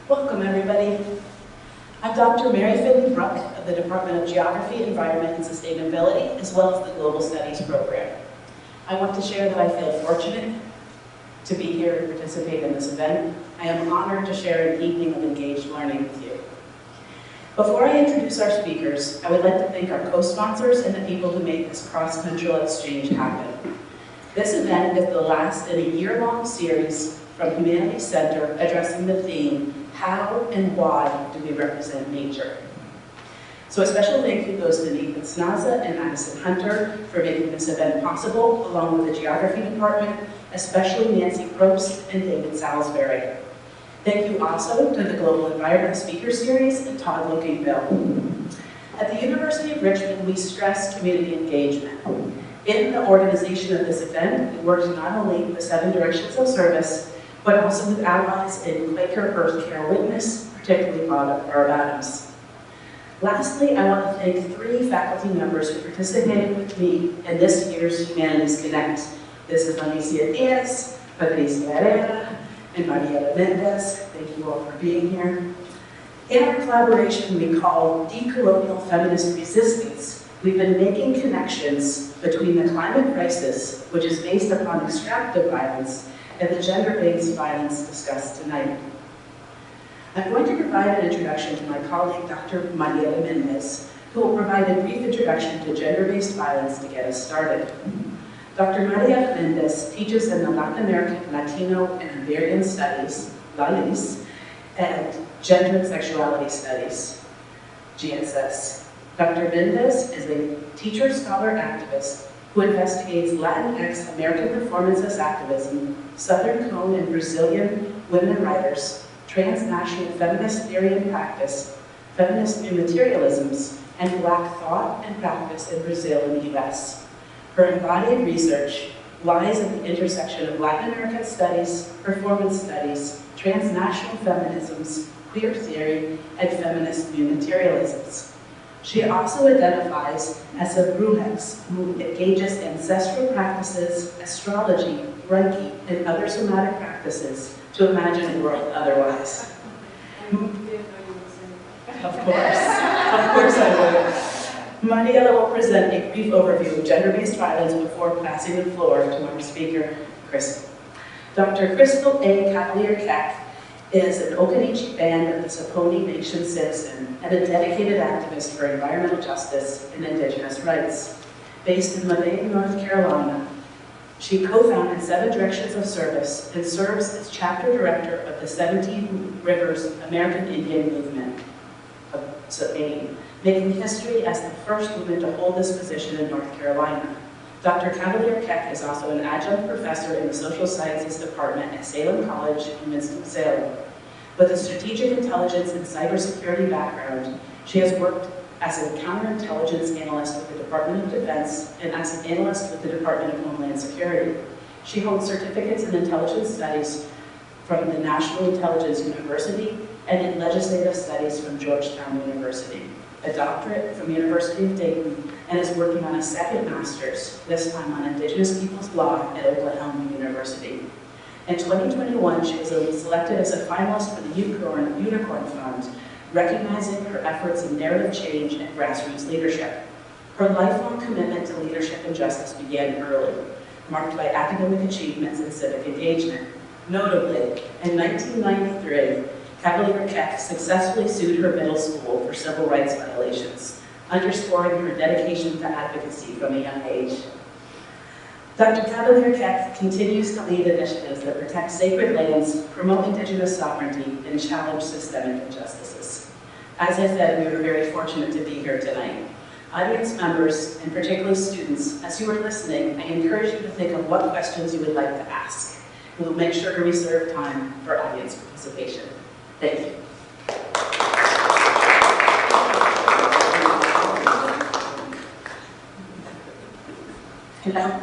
Welcome, everybody. I'm Dr. Mary Finley Bruck of the Department of Geography, Environment, and Sustainability, as well as the Global Studies program. I want to share that I feel fortunate to be here and participate in this event. I am honored to share an evening of engaged learning with you. Before I introduce our speakers, I would like to thank our co-sponsors and the people who made this cross-cultural exchange happen. This event is the last in a year-long series from Humanities Center addressing the theme, how and why do we represent nature? So a special thank you goes to Nathan Snaza and Addison Hunter for making this event possible, along with the Geography Department, especially Nancy Probst and David Salisbury. Thank you also to the Global Environment Speaker Series and Todd Lookingbill. At the University of Richmond, we stress community engagement. In the organization of this event, we worked not only with the 7 Directions of Service, but also with allies in Quaker Earth Care Witness, particularly Barb Adams. Lastly, I want to thank 3 faculty members who participated with me in this year's Humanities Connect. This is Alicia Diaz, Patricia Herrera, and Mariela Mendez. Thank you all for being here. In our collaboration we call Decolonial Feminist Resistance, we've been making connections between the climate crisis, which is based upon extractive violence, and the gender-based violence discussed tonight. I'm going to provide an introduction to my colleague, Dr. Mariela Mendez, who will provide a brief introduction to gender-based violence to get us started. Dr. Mariela Mendez teaches in the Latin American, Latino, and Iberian Studies, LALIS, and Gender and Sexuality Studies, GESS. Dr. Mendez is a teacher, scholar, activist who investigates Latinx American performances activism, Southern Cone and Brazilian women writers, transnational feminist theory and practice, feminist new materialisms, and Black thought and practice in Brazil and the US. Her embodied research lies at the intersection of Latin American studies, performance studies, transnational feminisms, queer theory, and feminist new materialisms. She also identifies as a brujex who engages in ancestral practices, astrology, Reiki, and other somatic practices to imagine a world otherwise. Of course I would. Mariela will present a brief overview of gender-based violence before passing the floor to our speaker, Crystal. Dr. Crystal Cavalier-Keck is an Okanagan band of the Saponi Nation citizen and a dedicated activist for environmental justice and indigenous rights. Based in Moline, North Carolina, she co-founded 7 Directions of Service and serves as chapter director of the 17 Rivers American Indian Movement of Saponi, making history as the first woman to hold this position in North Carolina. Dr. Cavalier-Keck is also an adjunct professor in the Social Sciences Department at Salem College in Winston-Salem. With a strategic intelligence and cybersecurity background, she has worked as a counterintelligence analyst with the Department of Defense and as an analyst with the Department of Homeland Security. She holds certificates in intelligence studies from the National Intelligence University and in legislative studies from Georgetown University, a doctorate from University of Dayton, and is working on a 2nd master's, this time on Indigenous Peoples Law at Oklahoma University. In 2021, she was selected as a finalist for the Unicorn Fund, recognizing her efforts in narrative change and grassroots leadership. Her lifelong commitment to leadership and justice began early, marked by academic achievements and civic engagement. Notably, in 1993, Cavalier-Keck successfully sued her middle school for civil rights violations, underscoring her dedication to advocacy from a young age. Dr. Cavalier-Keck continues to lead initiatives that protect sacred lands, promote indigenous sovereignty, and challenge systemic injustices. As I said, we were very fortunate to be here tonight. Audience members, and particularly students, as you are listening, I encourage you to think of what questions you would like to ask. We will make sure to reserve time for audience participation. Thank you. Hello.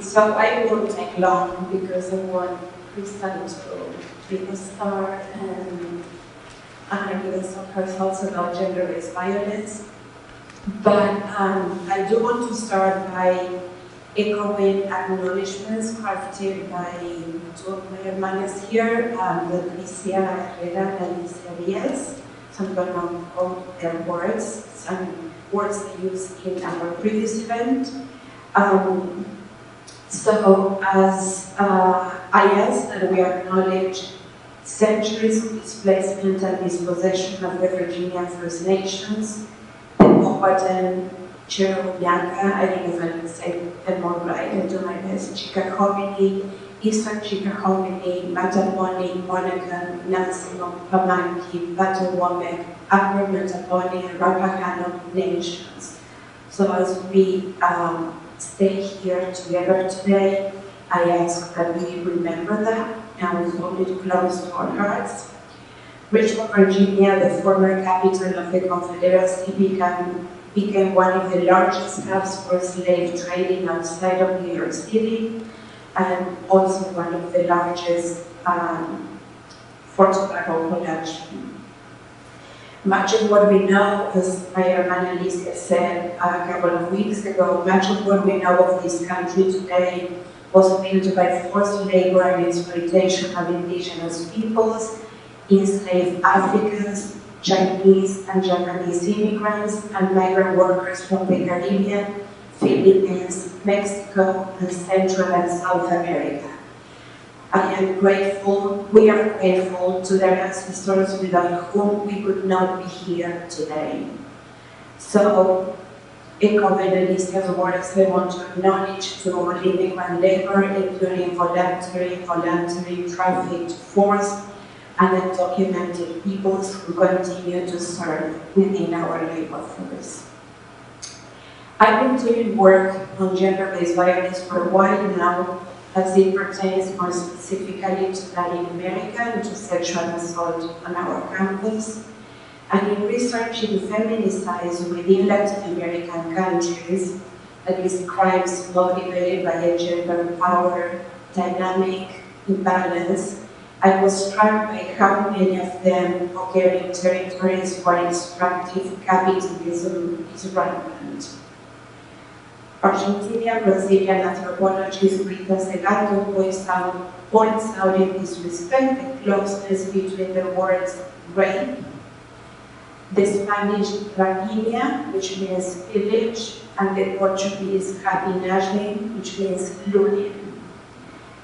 So I won't take long because I want Crystal to give a start and give us some her thoughts about gender-based violence. But I do want to start by echoing acknowledgements crafted by two of my hermanas here, Alicia Herrera and Alicia Diaz. So I'm going to quote their words, some words they used in our previous event. So as I ask that we acknowledge centuries of displacement and dispossession of the Virginia First Nations, the Powhatan, Cherokee, I don't know if I can say them all right, I'll do my best, Chickahominy, Eastern Chickahominy, Mattapony, Monacan, Nansemond, Pamunkey, Patawamek, Upper Mattapony, and Rappahannock nations. So as we stay here together today, I ask that we remember that and we hold it close to our hearts. Richmond, Virginia, the former capital of the Confederacy, became one of the largest hubs for slave trading outside of New York City, and also one of the largest for tobacco production. Much of what we know, as my hermana Alicia said a couple of weeks ago, much of what we know of this country today was built by forced labor and exploitation of indigenous peoples, enslaved Africans, Chinese and Japanese immigrants, and migrant workers from the Caribbean, Philippines, Mexico, and Central and South America. I am grateful, we are grateful to their ancestors without whom we could not be here today. So, echoing Alicia's words, I want to acknowledge to all immigrant labor, including voluntary, trafficked, forced, and undocumented peoples who continue to serve within our labor force. I've been doing work on gender-based violence for a while now, as it pertains more specifically to Latin America and to sexual assault on our campus, and in researching feminicide within Latin American countries, that is, crimes motivated by a gender power dynamic imbalance, I was struck by how many of them occur in territories where extractive capitalism is rampant. Argentinian Brazilian anthropologist Rita Segato points out in this respect the closeness between the words rape, the Spanish rapiña, which means village, and the Portuguese rapinagem, which means looting.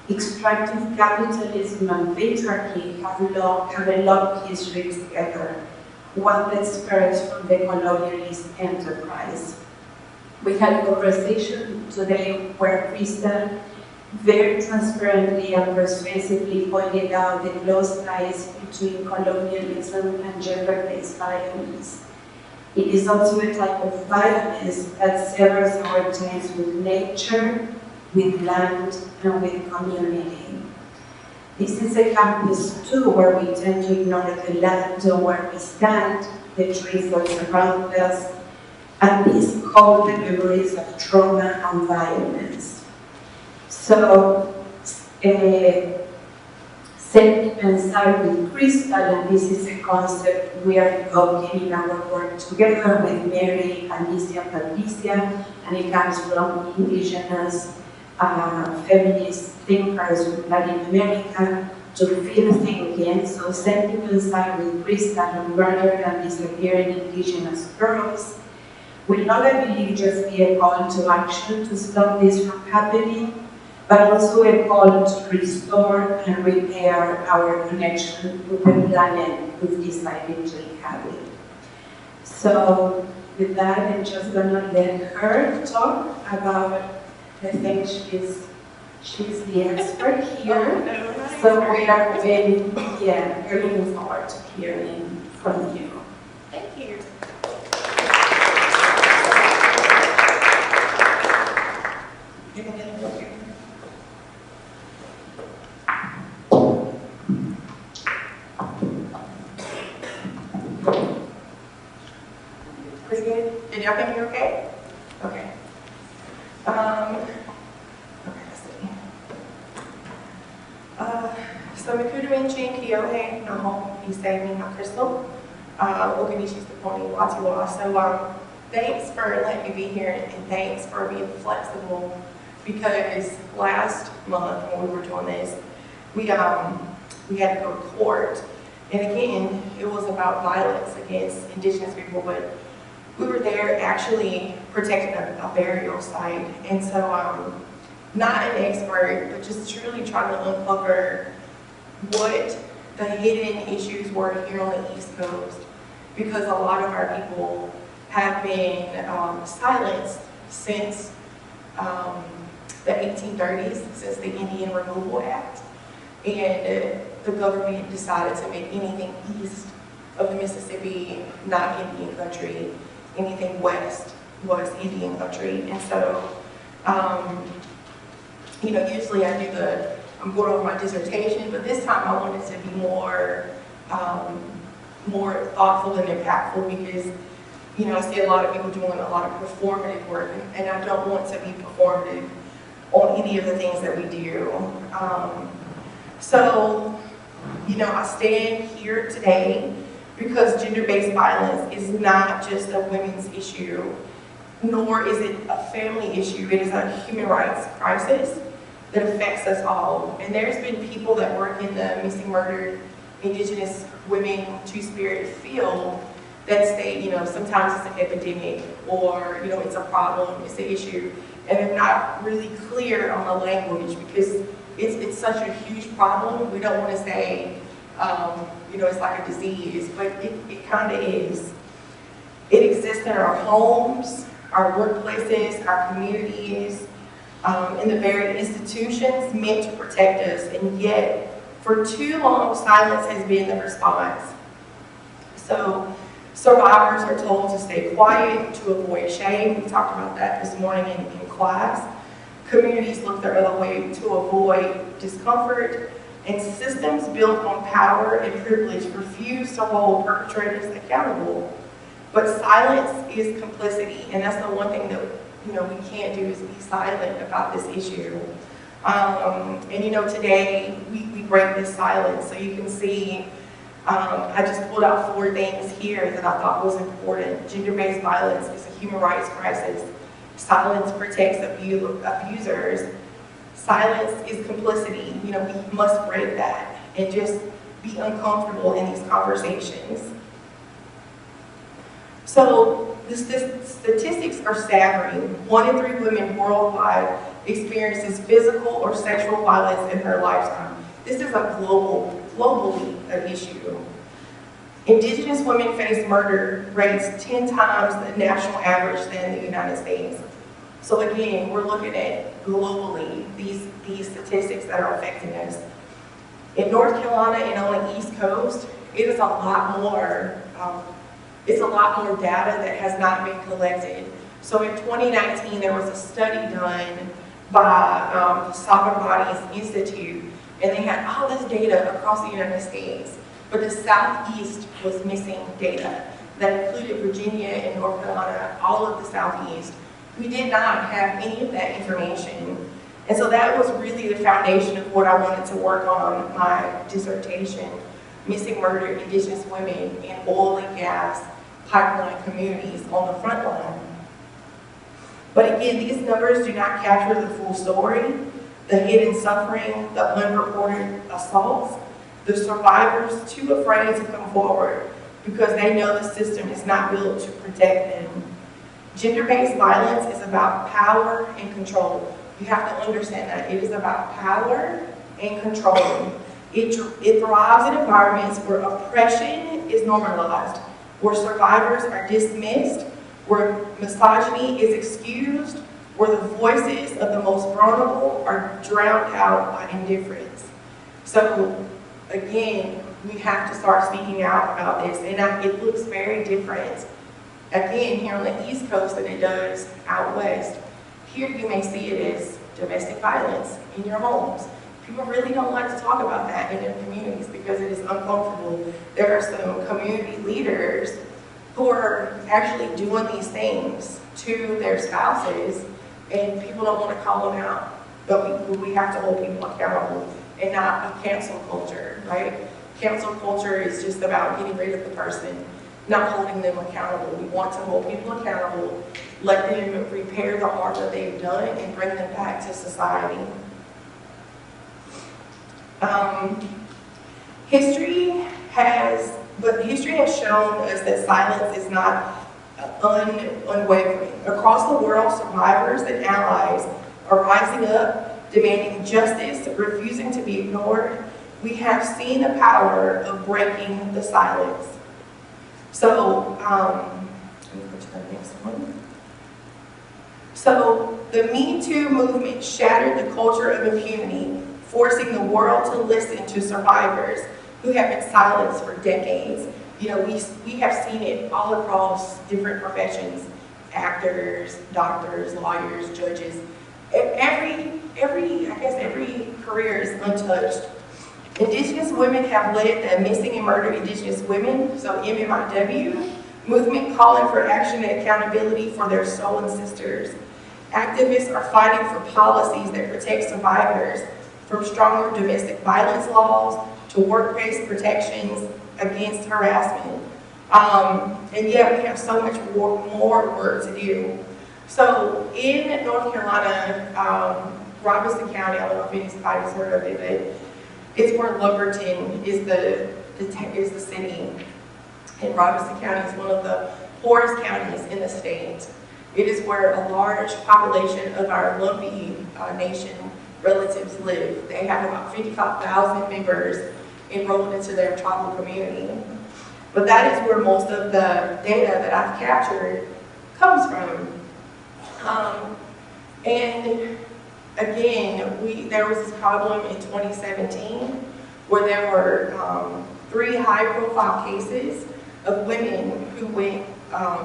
Extractive capitalism and patriarchy have a long history together, one that spurs from the colonialist enterprise. We had a conversation today where Crystal very transparently and persuasively pointed out the close ties between colonialism and gender-based violence. It is also a type of violence that severs our ties with nature, with land, and with community. This is a campus too, where we tend to ignore the land where we stand, the trees that surround us, and these hold the memories of trauma and violence. So, self-pensar with Crystal, and this is a concept we are invoking in our work together with Mary, Alicia, Patricia, and it comes from indigenous feminist thinkers in Latin America, to feel thinking. So self-pensar with Crystal on murdered and disappearing indigenous girls will not, I believe, just be a call to action to stop this from happening, but also a call to restore and repair our connection with the planet we've decided to inhabit. So with that, I'm just gonna let her talk about, I think she's the expert here. So we are very looking forward to hearing from you. Thank you. Pretty good? Did y'all think you're okay? Okay. So Mikudumin Kyohe Naho Isemi Na Crystal. Oganishi's the pony Watiwa. So thanks for letting me be here and thanks for being flexible because last month when we were doing this, we had to go to court. And again, it was about violence against Indigenous people, but we were there actually protecting a burial site. And so, not an expert, but just truly trying to uncover what the hidden issues were here on the East Coast, because a lot of our people have been silenced since the 1830s, since the Indian Removal Act, and the government decided to make anything east of the Mississippi not Indian country, anything west was Indian country. And so, you know, usually I'm going over my dissertation, but this time I wanted to be more thoughtful and impactful, because, you know, I see a lot of people doing a lot of performative work, and I don't want to be performative on any of the things that we do. So, you know, I stand here today because gender-based violence is not just a women's issue, nor is it a family issue. It is a human rights crisis that affects us all. And there's been people that work in the missing, murdered, Indigenous women, two-spirit field that say, you know, sometimes it's an epidemic, or, you know, it's a problem, it's an issue, and they're not really clear on the language, because it's such a huge problem. We don't want to say, you know, it's like a disease, but it kind of is. It exists in our homes, our workplaces, our communities, in the very institutions meant to protect us, and yet for too long silence has been the response. So survivors are told to stay quiet, to avoid shame. We talked about that this morning in class. Communities look the other way to avoid discomfort, and systems built on power and privilege refuse to hold perpetrators accountable. But silence is complicity, and that's the one thing that, you know, we can't do, is be silent about this issue. And you know, today we break this silence. So you can see, I just pulled out 4 things here that I thought was important. Gender-based violence is a human rights crisis. Silence protects abusers. Silence is complicity. You know, we must break that and just be uncomfortable in these conversations. So the statistics are staggering. 1 in 3 women worldwide experiences physical or sexual violence in her lifetime. This is a globally an issue. Indigenous women face murder rates 10 times the national average than the United States. So again, we're looking at globally these statistics that are affecting us. In North Carolina and on the East Coast, it is a lot more. It's a lot more data that has not been collected. So in 2019, there was a study done by the Sovereign Bodies Institute, and they had all this data across the United States, but the Southeast was missing data. That included Virginia and North Carolina, all of the Southeast. We did not have any of that information. And so that was really the foundation of what I wanted to work on my dissertation, missing murdered Indigenous women in oil and gas pipeline communities on the front line. But again, these numbers do not capture the full story, the hidden suffering, the unreported assaults, the survivors too afraid to come forward because they know the system is not built to protect them. Gender-based violence is about power and control. You have to understand that. It is about power and control. It thrives in environments where oppression is normalized, where survivors are dismissed, where misogyny is excused, where the voices of the most vulnerable are drowned out by indifference. So again, we have to start speaking out about this, and it looks very different, again, here on the East Coast than it does out West. Here you may see it as domestic violence in your homes. People really don't like to talk about that in their communities because it is uncomfortable. There are some community leaders who are actually doing these things to their spouses, and people don't want to call them out. But we have to hold people accountable, and not a cancel culture, right? Cancel culture is just about getting rid of the person, not holding them accountable. We want to hold people accountable. let them repair the harm that they've done and bring them back to society. History has shown us that silence is not unwavering. Across the world, survivors and allies are rising up, demanding justice, refusing to be ignored. We have seen the power of breaking the silence. So, let me go to the next one. So, the Me Too movement shattered the culture of impunity, forcing the world to listen to survivors who have been silenced for decades. You know, we have seen it all across different professions: actors, doctors, lawyers, judges. Every career is untouched. Indigenous women have led the Missing and Murdered Indigenous Women, so MMIW, movement calling for action and accountability for their stolen sisters. Activists are fighting for policies that protect survivors, from stronger domestic violence laws to workplace protections against harassment. And yet we have so much more work to do. So in North Carolina, Robinson County, I don't know if anybody's heard of it, but it's where Lumberton is the city. And Robinson County is one of the poorest counties in the state. It is where a large population of our Lumpy Nation relatives live. They have about 55,000 members enrolled into their tribal community. But that is where most of the data that I've captured comes from. And again, there was this problem in 2017 where there were 3 high-profile cases of women who went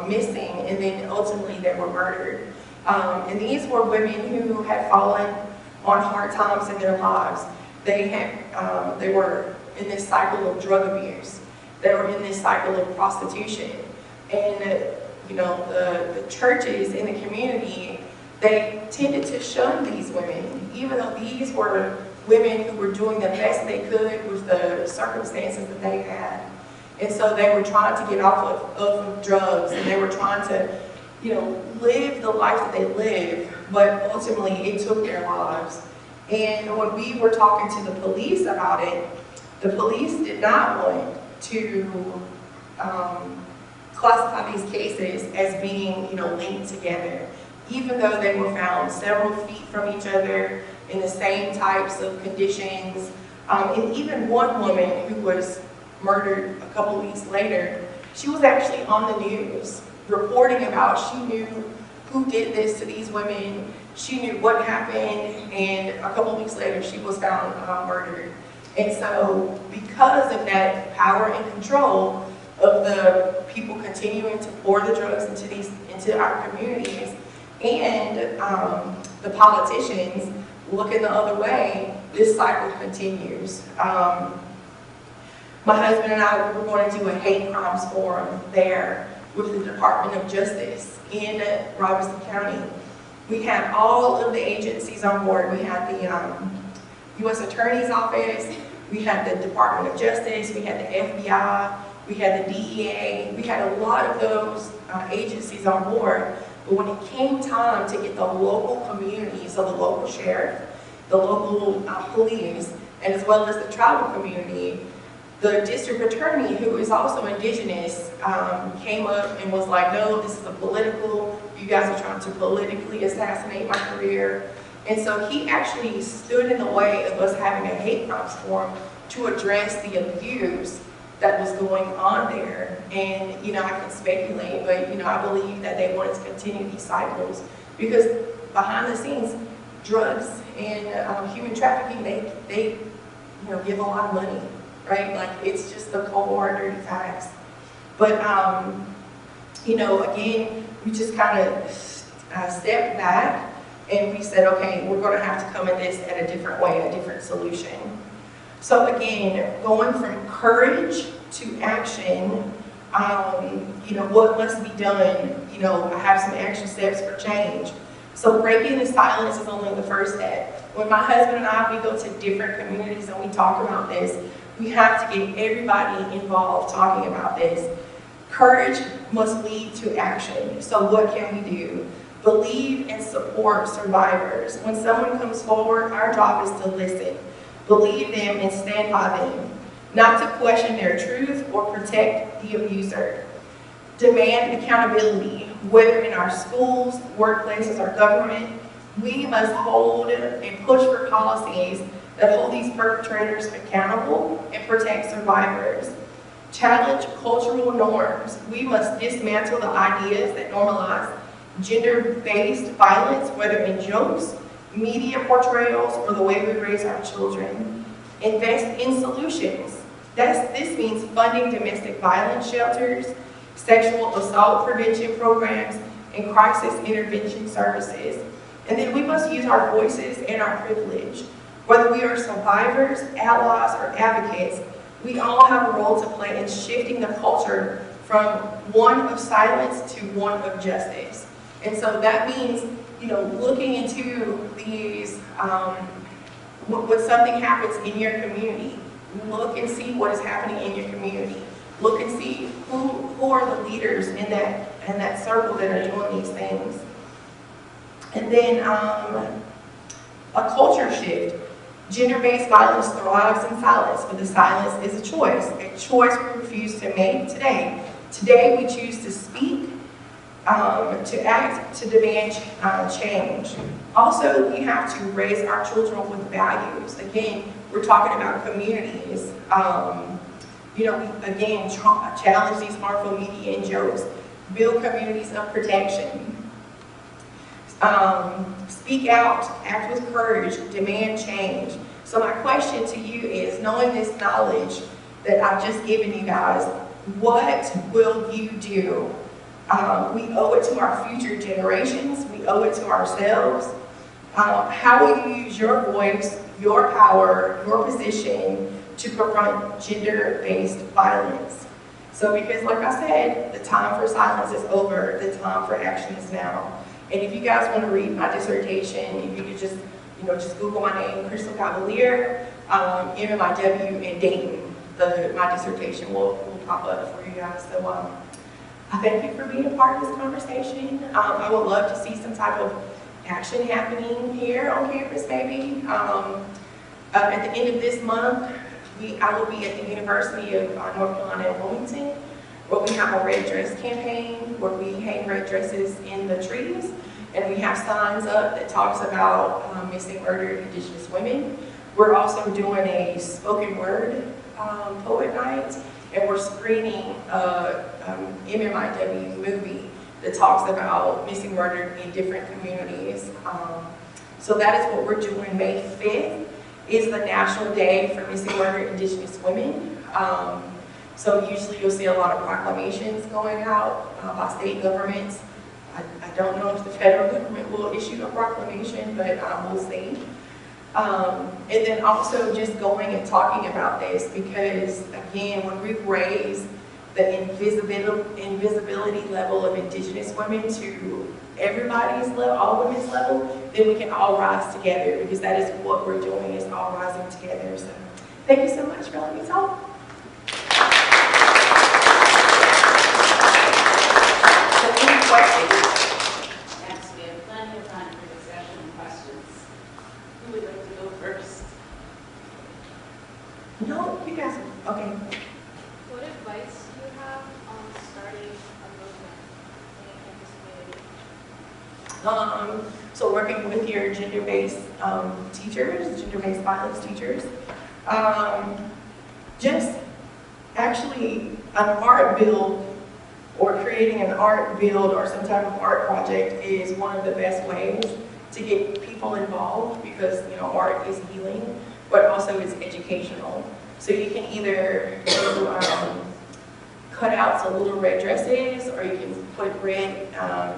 missing and then ultimately they were murdered. And these were women who had fallen on hard times in their lives. They were in this cycle of drug abuse. They were in this cycle of prostitution. And you know, the churches in the community, they tended to shun these women, even though these were women who were doing the best they could with the circumstances that they had. And so they were trying to get off of drugs, and they were trying to, you know, live the life that they live, but ultimately it took their lives. And when we were talking to the police about it, the police did not want to classify these cases as being, you know, linked together, even though they were found several feet from each other in the same types of conditions. And even one woman who was murdered a couple weeks later, she was actually on the news reporting about, she knew who did this to these women, she knew what happened, and a couple weeks later she was found murdered. And so because of that power and control of the people continuing to pour the drugs into our communities, and the politicians looking the other way, this cycle continues. My husband and I were going to do a hate crimes forum there with the Department of Justice in Robinson County. We had all of the agencies on board. We had the U.S. Attorney's Office, we had the Department of Justice, we had the FBI, we had the DEA, we had a lot of those agencies on board. But when it came time to get the local community, so the local sheriff, the local police, and as well as the tribal community, the district attorney, who is also indigenous, came up and was like, no, this is a political, you guys are trying to politically assassinate my career. And so he actually stood in the way of us having a hate crimes forum to address the abuse that was going on there. And, you know, I can speculate, but, you know, I believe that they wanted to continue these cycles because behind the scenes, drugs and human trafficking, they you know, give a lot of money, right? Like, it's just the cold hard, dirty facts. But, you know, again, we just kind of stepped back and we said, okay, we're going to have to come at this at a different way, a different solution. So again, going from courage to action, you know, what must be done? You know, I have some action steps for change. So breaking the silence is only the first step. When my husband and I, we go to different communities and we talk about this, we have to get everybody involved talking about this. Courage must lead to action. So what can we do? Believe and support survivors. When someone comes forward, our job is to listen. Believe them and stand by them. Not to question their truth or protect the abuser. Demand accountability, whether in our schools, workplaces, or government. We must hold and push for policies that hold these perpetrators accountable and protect survivors. Challenge cultural norms. We must dismantle the ideas that normalize gender-based violence, whether in jokes, media portrayals, or the way we raise our children. Invest in solutions. This means funding domestic violence shelters, sexual assault prevention programs, and crisis intervention services. And then we must use our voices and our privilege. Whether we are survivors, allies, or advocates, we all have a role to play in shifting the culture from one of silence to one of justice. And so that means, looking into these, when something happens in your community, look and see what is happening in your community. Look and see who are the leaders in that circle that are doing these things. And then a culture shift. Gender-based violence thrives in silence, but the silence is a choice we refuse to make today. Today we choose to speak, to act, to demand change. Also, we have to raise our children with values. Again, we're talking about communities. Again, challenge these harmful media and jokes. Build communities of protection. Speak out, act with courage, demand change. So my question to you is, knowing this knowledge that I've just given you guys, what will you do? We owe it to our future generations. We owe it to ourselves. How will you use your voice, your power, your position to confront gender-based violence? So because like I said, the time for silence is over, the time for action is now. And if you guys want to read my dissertation, if you could just Google my name, Crystal Cavalier, MMIW, and Dayton. My dissertation will pop up for you guys. So I thank you for being a part of this conversation. I would love to see some type of action happening here on campus, maybe. At the end of this month, I will be at the University of North Carolina in Wilmington, where we have a red dress campaign, where we hang red dresses in the trees, and we have signs up that talks about missing murdered Indigenous women. We're also doing a spoken word poet night, and we're screening a MMIW movie that talks about missing murdered in different communities. So that is what we're doing. May 5th is the National Day for Missing Murdered Indigenous Women. So usually you'll see a lot of proclamations going out by state governments. I don't know if the federal government will issue a proclamation, but we'll see. And then also just going and talking about this, because again, when we raise the invisibility level of Indigenous women to everybody's level, all women's level, then we can all rise together, because that is what we're doing, is all rising together. So thank you so much for letting me talk. Any questions? Yes, we have plenty of time for discussion and questions. Who would like to go first? No, you guys, okay. What advice do you have on starting a movement in this community? So working with your gender-based teachers, gender-based violence teachers, just actually an art build or creating an art build or some type of art project is one of the best ways to get people involved, because art is healing, but also it's educational. So you can either do cutouts of little red dresses, or you can put red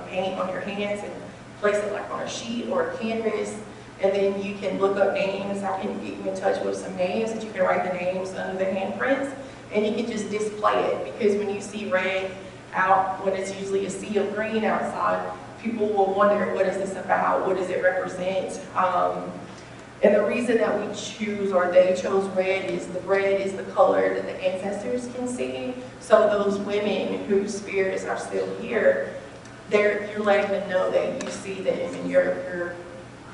paint on your hands and place it like on a sheet or a canvas, and then you can look up names. I can get you in touch with some names that you can write the names under the handprints, and you can just display it, because when you see red out, when it's usually a sea of green outside, people will wonder, what is this about? What does it represent? And the reason that we choose, or they chose red, is the red is the color that the ancestors can see. So those women whose spirits are still here, you're letting them know that you see them and you're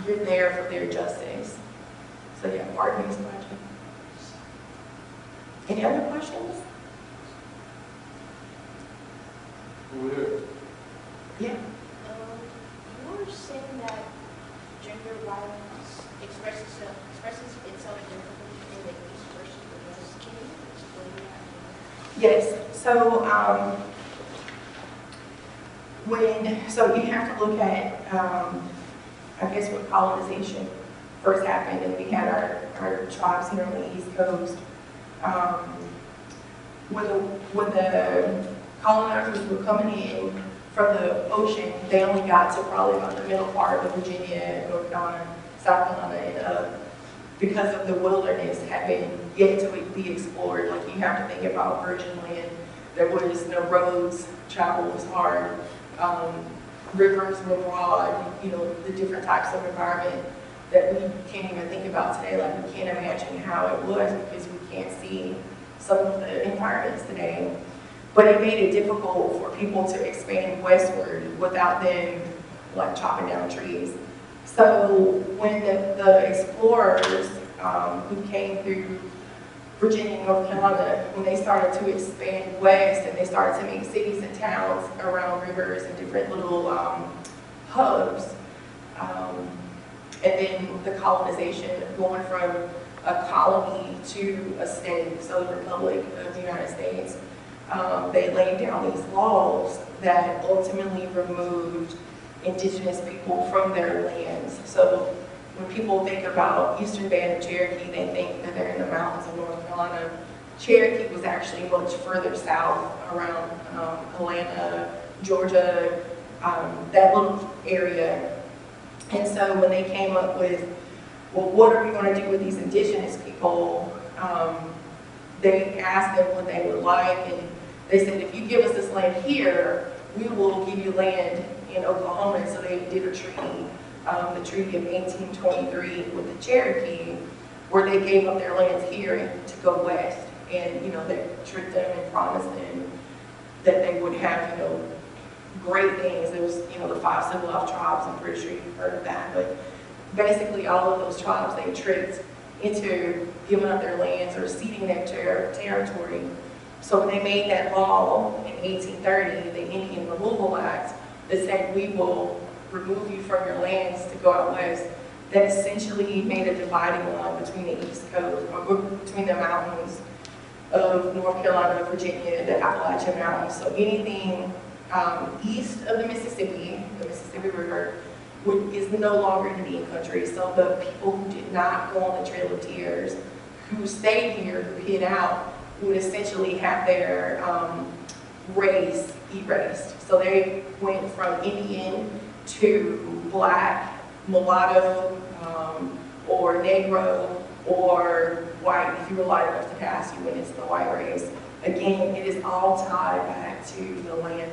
there for their justice. So yeah, pardon me, question. Any other questions? Yeah. You were saying that gender violence expresses itself differently in the East versus the West. Can you explain that? Yes. So you have to look at, I guess, when colonization first happened, and we had our tribes here on the East Coast. When the colonizers were coming in from the ocean, they only got to probably about the middle part of Virginia, North Carolina, South Carolina, and because of the wilderness had been yet to be explored. Like, you have to think about virgin land. There was no roads, travel was hard, rivers were broad, the different types of environment that we can't even think about today. Like, we can't imagine how it was because we can't see some of the environments today. But it made it difficult for people to expand westward without them, like, chopping down trees. So when the explorers who came through Virginia and North Carolina, when they started to expand west and they started to make cities and towns around rivers and different little hubs, and then the colonization going from a colony to a state, so the Republic of the United States, they laid down these laws that ultimately removed indigenous people from their lands. So when people think about Eastern Band of Cherokee, they think that they're in the mountains of North Carolina. Cherokee was actually much further south, around Atlanta, Georgia, that little area. And so when they came up with, well, what are we going to do with these indigenous people? They asked them what they would like, and they said, if you give us this land here, we will give you land in Oklahoma. And so they did a treaty, the Treaty of 1823 with the Cherokee, where they gave up their lands here to go west. And, they tricked them and promised them that they would have, great things. There was, the 5 civilized tribes. I'm pretty sure you've heard of that. But basically, all of those tribes, they tricked into giving up their lands or ceding their territory. So when they made that law in 1830, the Indian Removal Act, that said we will remove you from your lands to go out west, that essentially made a dividing line between the East Coast, or between the mountains of North Carolina, Virginia, the Appalachian Mountains. So anything east of the Mississippi River, is no longer Indian country. So the people who did not go on the Trail of Tears, who stayed here, who hid out, would essentially have their race erased. So they went from Indian to black, mulatto, or Negro, or white. If you were light enough to pass, you went into the white race. Again, it is all tied back to the land.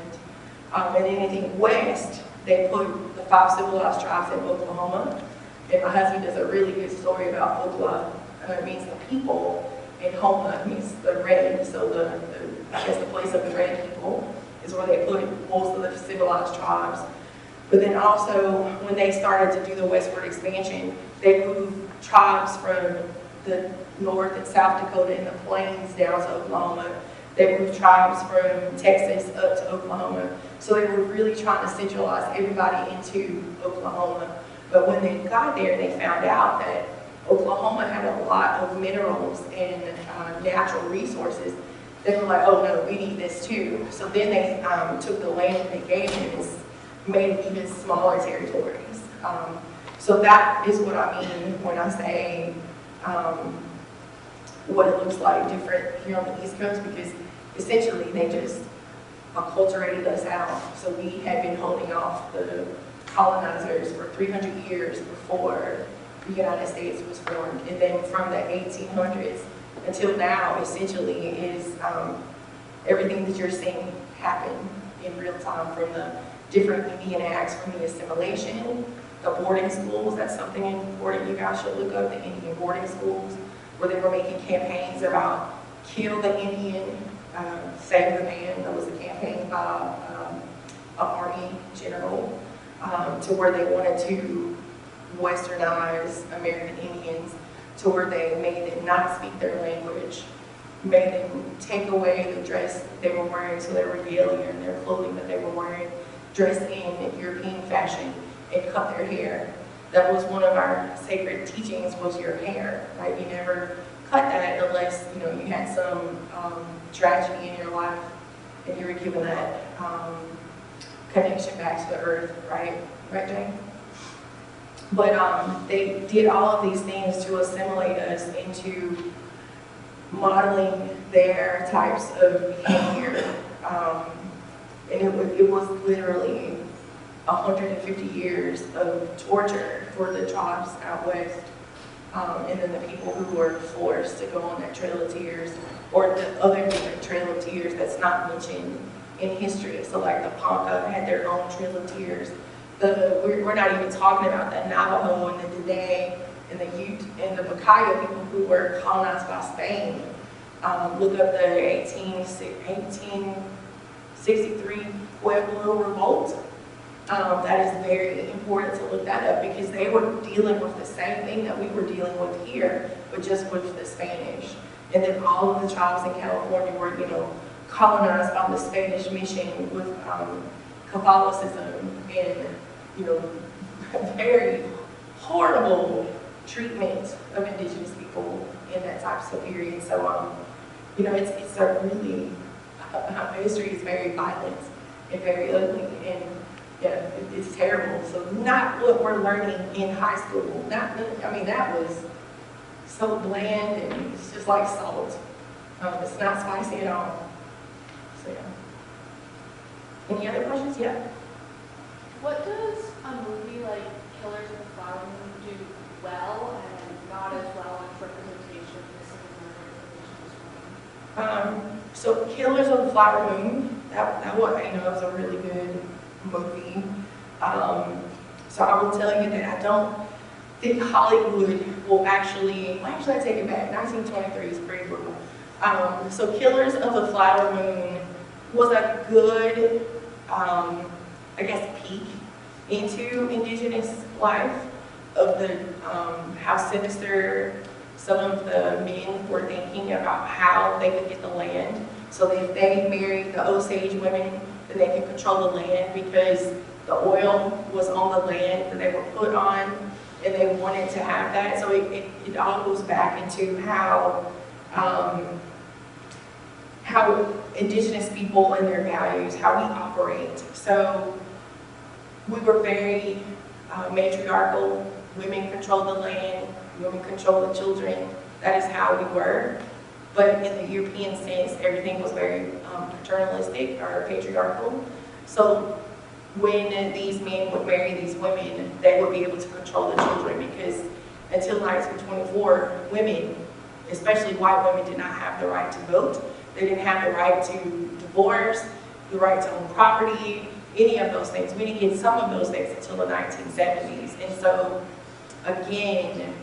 And anything west, they put the 5 civilized tribes in Oklahoma. And my husband does a really good story about Oklahoma. It means the people, and Homa means the red. So I guess the place of the red people is where they put most of the civilized tribes. But then also, when they started to do the westward expansion, they moved tribes from the North and South Dakota and the plains down to Oklahoma. They moved tribes from Texas up to Oklahoma. So they were really trying to centralize everybody into Oklahoma. But when they got there, they found out that Oklahoma had a lot of minerals and natural resources. They were like, oh no, we need this too. So then they took the land that they gave them and made it even smaller territories. So that is what I mean when I say what it looks like different here on the East Coast, because essentially they just acculturated us out. So we had been holding off the colonizers for 300 years before the United States was formed. And then from the 1800s until now, essentially, is everything that you're seeing happen in real time, from the different Indian acts, from the assimilation The boarding schools, that's something important you guys should look up, the Indian boarding schools, where they were making campaigns about kill the Indian, save the man. That was a campaign by an army general, to where they wanted to westernize American Indians, to where they made them not speak their language, made them take away the dress that they were wearing, so their regalia and their clothing that they were wearing, dress in European fashion, and cut their hair. That was one of our sacred teachings, was your hair, right? You never cut that unless, you know, you had some tragedy in your life and you were given that connection back to the earth, right? Right, Jane? But they did all of these things to assimilate us into modeling their types of behavior. And it was literally 150 years of torture for the tribes out west. And then the people who were forced to go on that Trail of Tears, or the other different Trail of Tears that's not mentioned in history. So like the Ponca had their own Trail of Tears. We're not even talking about the Navajo and the Dene and the Ute and the Bacaya people who were colonized by Spain. Look up the 1863 Pueblo Revolt. That is very important to look that up, because they were dealing with the same thing that we were dealing with here, but just with the Spanish. And then all of the tribes in California were, you know, colonized by the Spanish mission with Catholicism and, you know, very horrible treatment of indigenous people in that type of period. So, you know, it's a really, history is very violent and very ugly, and yeah, it's terrible. So not what we're learning in high school. I mean, that was so bland and it's just like salt. It's not spicy at all. So yeah. Any other questions? Yeah. What does a movie like Killers of the Flower Moon do well and not as well as representation of missing women? So Killers of the Flower Moon, that was, you know, was a really good movie. So I will tell you that I don't think Hollywood will actually I take it back. 1923 is pretty brutal. So Killers of the Flower Moon was a good, I guess, peek into indigenous life, of the how sinister some of the men were thinking about how they could get the land. So if they married the Osage women, then they could control the land, because the oil was on the land that they were put on, and they wanted to have that. So it all goes back into how indigenous people and their values, how we operate. So we were very matriarchal. Women controlled the land, women controlled the children. That is how we were. But in the European sense, everything was very paternalistic or patriarchal. So when these men would marry these women, they would be able to control the children, because until 1924, women, especially white women, did not have the right to vote. They didn't have the right to divorce, the right to own property, any of those things. We didn't get some of those things until the 1970s. And so, again,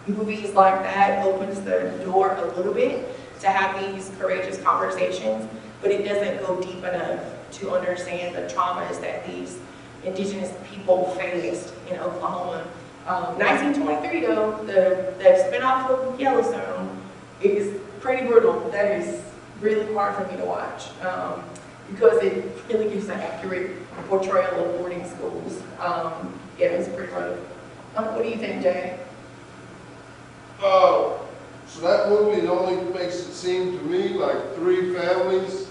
movies like that opens the door a little bit to have these courageous conversations, but it doesn't go deep enough to understand the traumas that these indigenous people faced in Oklahoma. 1923, though, the spinoff of Yellowstone is pretty brutal. That is really hard for me to watch, because it really gives an accurate portrayal of boarding schools. Yeah, it's pretty rough. What do you think, Jay? So that movie only makes it seem to me like three families.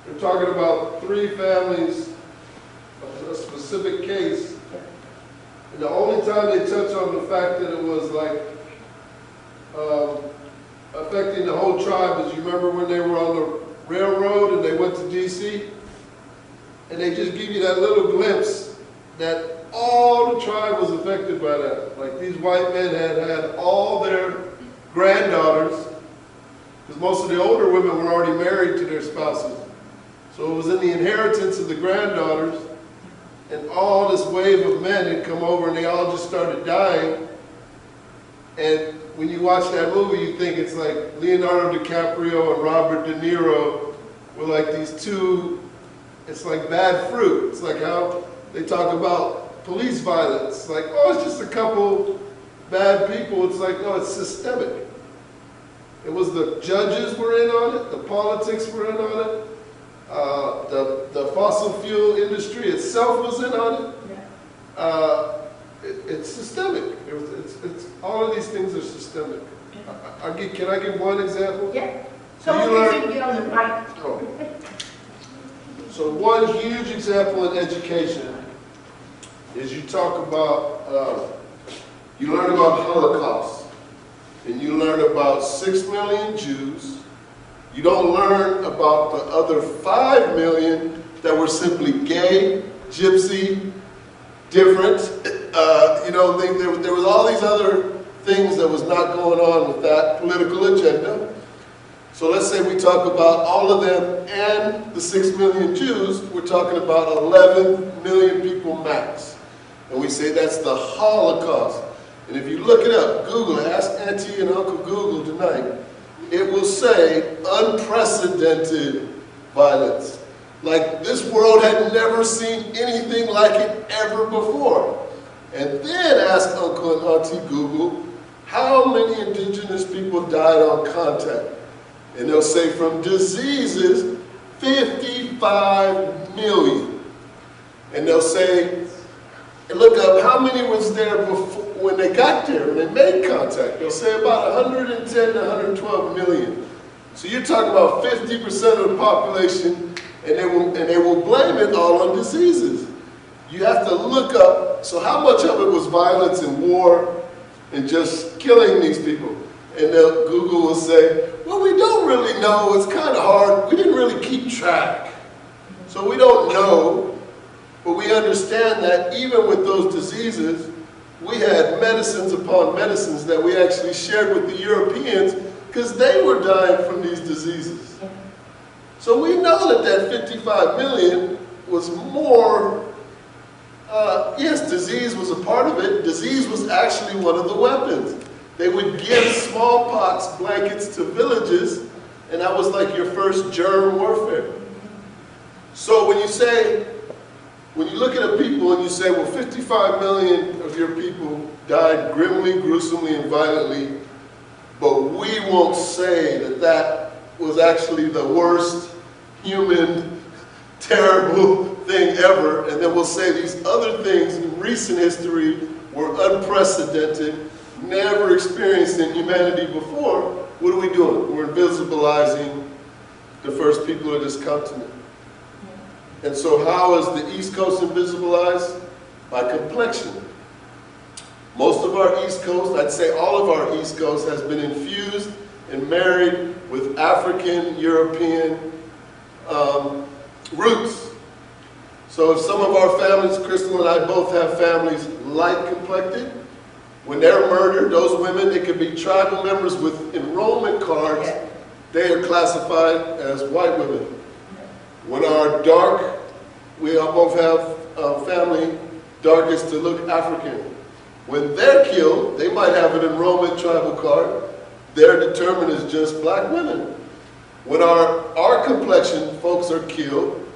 They're talking about three families, a specific case. And the only time they touch on the fact that it was like affecting the whole tribe is, you remember when they were on the railroad and they went to DC? And they just give you that little glimpse that all the tribe was affected by that. Like, these white men had all their granddaughters, because most of the older women were already married to their spouses. So it was in the inheritance of the granddaughters. and all this wave of men had come over and they all just started dying. And when you watch that movie, you think it's like Leonardo DiCaprio and Robert De Niro were like these two, it's like bad fruit. It's like how they talk about police violence. Like, oh, it's just a couple bad people. It's like, no, it's systemic. It was the judges were in on it, the politics were in on it, the fossil fuel industry itself was in on it. It's systemic. It's all of these things are systemic. Can I give one example? Yeah. So So you we learn- can get on the right. Oh. So one huge example in education is you talk about, you learn about Holocaust, and you learn about 6 million Jews. You don't learn about the other 5 million that were simply gay, gypsy, different. There was all these other things that was not going on with that political agenda. So let's say we talk about all of them and the 6 million Jews, we're talking about 11 million people max. And we say that's the Holocaust. And if you look it up, Google, ask Auntie and Uncle Google tonight, it will say unprecedented violence. Like this world had never seen anything like it ever before. And then ask Uncle and Auntie Google, how many indigenous people died on contact? And they'll say from diseases, 55 million. And they'll say, and look up how many was there before when they got there, when they made contact. They'll say about 110 to 112 million. So you're talking about 50% of the population, and they will blame it all on diseases. You have to look up, so how much of it was violence and war and just killing these people? And Google will say, well, we don't really know. It's kind of hard. We didn't really keep track. So we don't know, but we understand that even with those diseases, we had medicines upon medicines that we actually shared with the Europeans because they were dying from these diseases. So we know that 55 million was more, yes, disease was a part of it. Disease was actually one of the weapons. They would give smallpox blankets to villages, and that was like your first germ warfare. So when you look at a people and you say, well, 55 million of your people died grimly, gruesomely, and violently, but we won't say that that was actually the worst human, terrible thing ever, and then we'll say these other things in recent history were unprecedented, never experienced in humanity before. What are we doing? We're invisibilizing the first people of this continent. And so how is the East Coast invisibilized? By complexion. Most of our East Coast, I'd say all of our East Coast, has been infused and married with African, European roots. So if some of our families, Crystal and I both have families light complected, when they're murdered, those women, they could be tribal members with enrollment cards, they are classified as white women. When our dark, we all both have family darkest to look African. When they're killed, they might have an enrollment tribal card. They're determined as just black women. When our complexion folks are killed,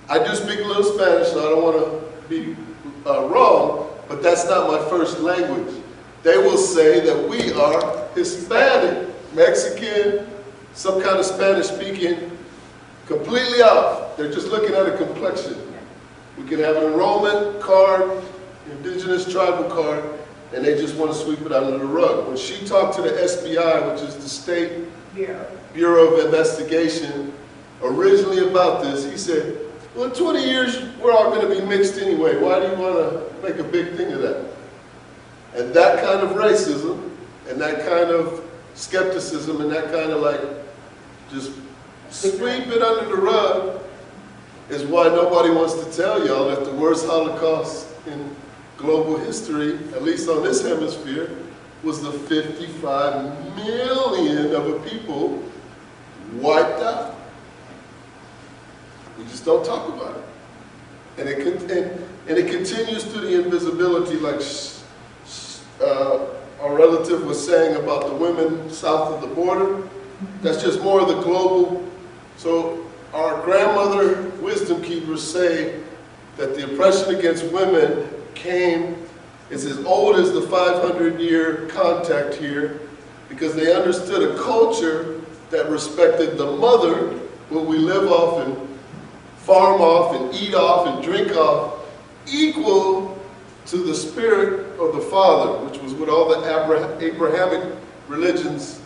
I do speak a little Spanish, so I don't want to be wrong, but that's not my first language. They will say that we are Hispanic, Mexican, some kind of Spanish speaking, completely off. They're just looking at a complexion. We can have an enrollment card, indigenous tribal card, and they just want to sweep it under the rug. When she talked to the SBI, which is the State Bureau of Investigation, originally about this, he said, well, in 20 years, we're all going to be mixed anyway. Why do you want to make a big thing of that? And that kind of racism, and that kind of skepticism, and that kind of like, just sweep it under the rug, is why nobody wants to tell y'all that the worst Holocaust in global history, at least on this hemisphere, was the 55 million of a people wiped out. We just don't talk about it. And And it continues to the invisibility, like our relative was saying about the women south of the border. That's just more of the global. So our grandmother wisdom keepers say that the oppression against women is as old as the 500-year contact here, because they understood a culture that respected the mother, what we live off and farm off and eat off and drink off, equal to the spirit of the father, which was what all the Abrahamic religions,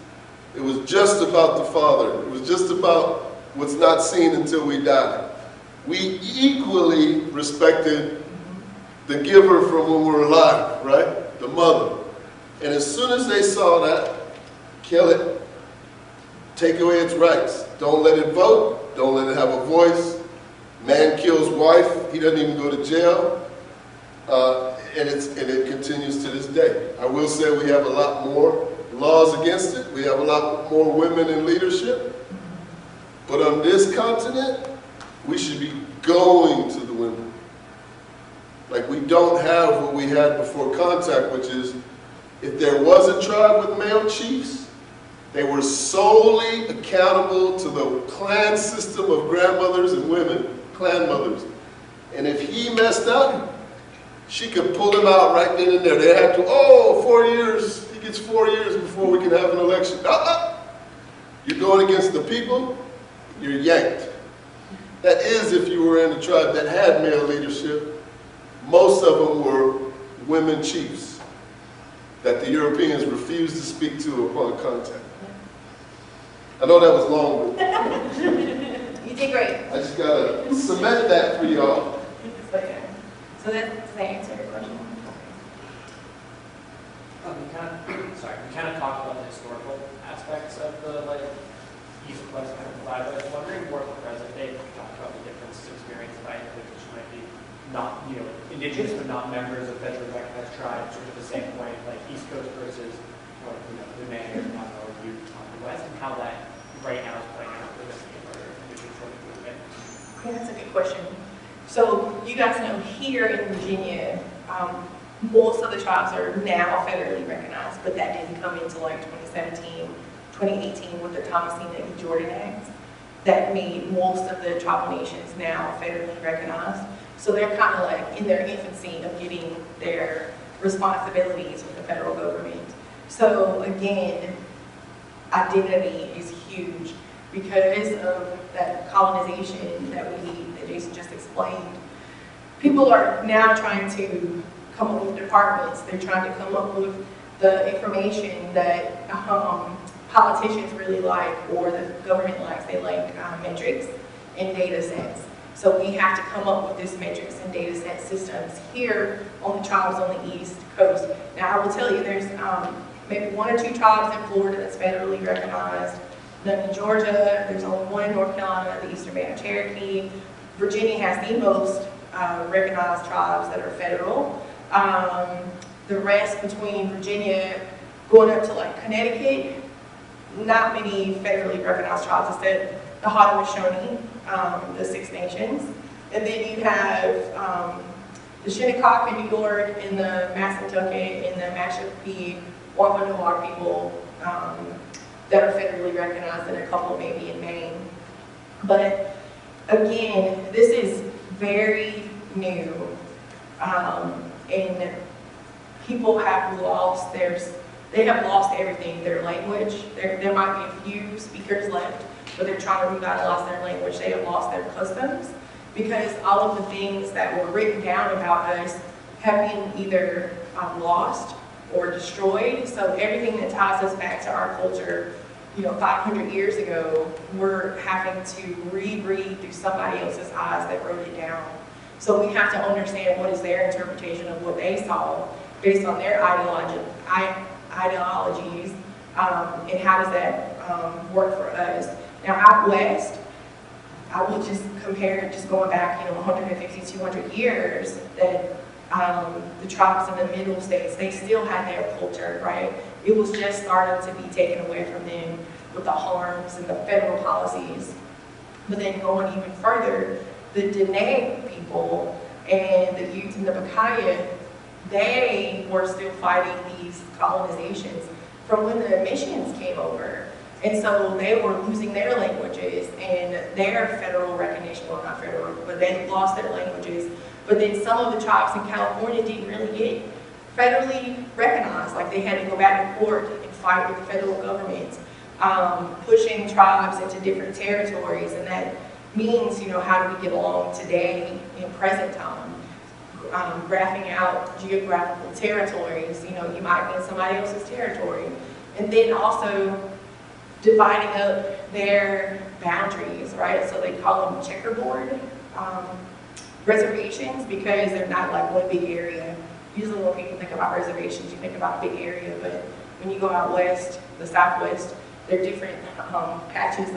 it was just about the father. It was just about what's not seen until we die. We equally respected the giver from when we were alive, right? The mother. And as soon as they saw that, kill it. Take away its rights. Don't let it vote. Don't let it have a voice. Man kills wife. He doesn't even go to jail. And it continues to this day. I will say we have a lot more laws against it. We have a lot more women in leadership. But on this continent, we should be going to the women. Like, we don't have what we had before contact, which is, if there was a tribe with male chiefs, they were solely accountable to the clan system of grandmothers and women, clan mothers. And if he messed up, she could pull him out right then and there. They had to, 4 years, he gets 4 years before we can have an election. You're going against the people, you're yanked. That is if you were in a tribe that had male leadership. Most of them were women chiefs that the Europeans refused to speak to upon contact. I know that was long, but You did great. I just gotta cement that for y'all. So does that answer your question? We kind of talked about the historical aspects of the East-West kind of divide, but I was wondering more of the present day. We talked about the differences experienced by individuals who might be not, indigenous but not members of federally recognized tribes, or to the same point, like East Coast versus, the man here from you on the West, and how that right now is playing out within the individual movement. Okay, that's a good question. So you guys know here in Virginia, most of the tribes are now federally recognized, but that didn't come into like 2017, 2018 with the Thomasine and Jordan Act. That made most of the tribal nations now federally recognized. So they're kind of like in their infancy of getting their responsibilities with the federal government. So again, identity is huge because of that colonization that Jason just explained. People are now trying to come up with departments. They're trying to come up with the information that politicians really like, or the government likes. They like metrics and data sets. So we have to come up with this metrics and data set systems here on the tribes on the East Coast. Now I will tell you, there's maybe 1 or 2 tribes in Florida that's federally recognized. None in Georgia. There's only 1 in North Carolina, the Eastern Band of Cherokee. Virginia has the most recognized tribes that are federal. The rest between Virginia going up to like Connecticut, not many federally recognized tribes except the Haudenosaunee, the 6 Nations. And then you have the Shinnecock in New York, and the Massachusetts, and the Mashpee, Wampanoag people that are federally recognized, and a couple maybe in Maine. But again, this is very new, and people have lost they have lost everything, their language. There might be a few speakers left, but they're trying to revitalize their language. They have lost their customs because all of the things that were written down about us have been either lost or destroyed. So everything that ties us back to our culture, 500 years ago, we're having to reread through somebody else's eyes that wrote it down. So we have to understand what is their interpretation of what they saw based on their ideologies, and how does that work for us. Now out west, I will just compare, just going back 150, 200 years, that the tribes in the middle states, they still had their culture, right? It was just starting to be taken away from them with the harms and the federal policies. But then going even further, the Dene people, and the Utes and the Bacaya, they were still fighting these colonizations from when the missions came over. And so they were losing their languages and their federal recognition, well not federal, but they lost their languages. But then some of the tribes in California didn't really get federally recognized, like they had to go back to court and fight with the federal government, pushing tribes into different territories, and that means, you know, how do we get along today in present time? Graphing out geographical territories, you know, you might be in somebody else's territory. And then also dividing up their boundaries, right? So they call them checkerboard reservations because they're not like one big area. Usually when people think about reservations, you think about a big area, but when you go out west, the southwest, there are different patches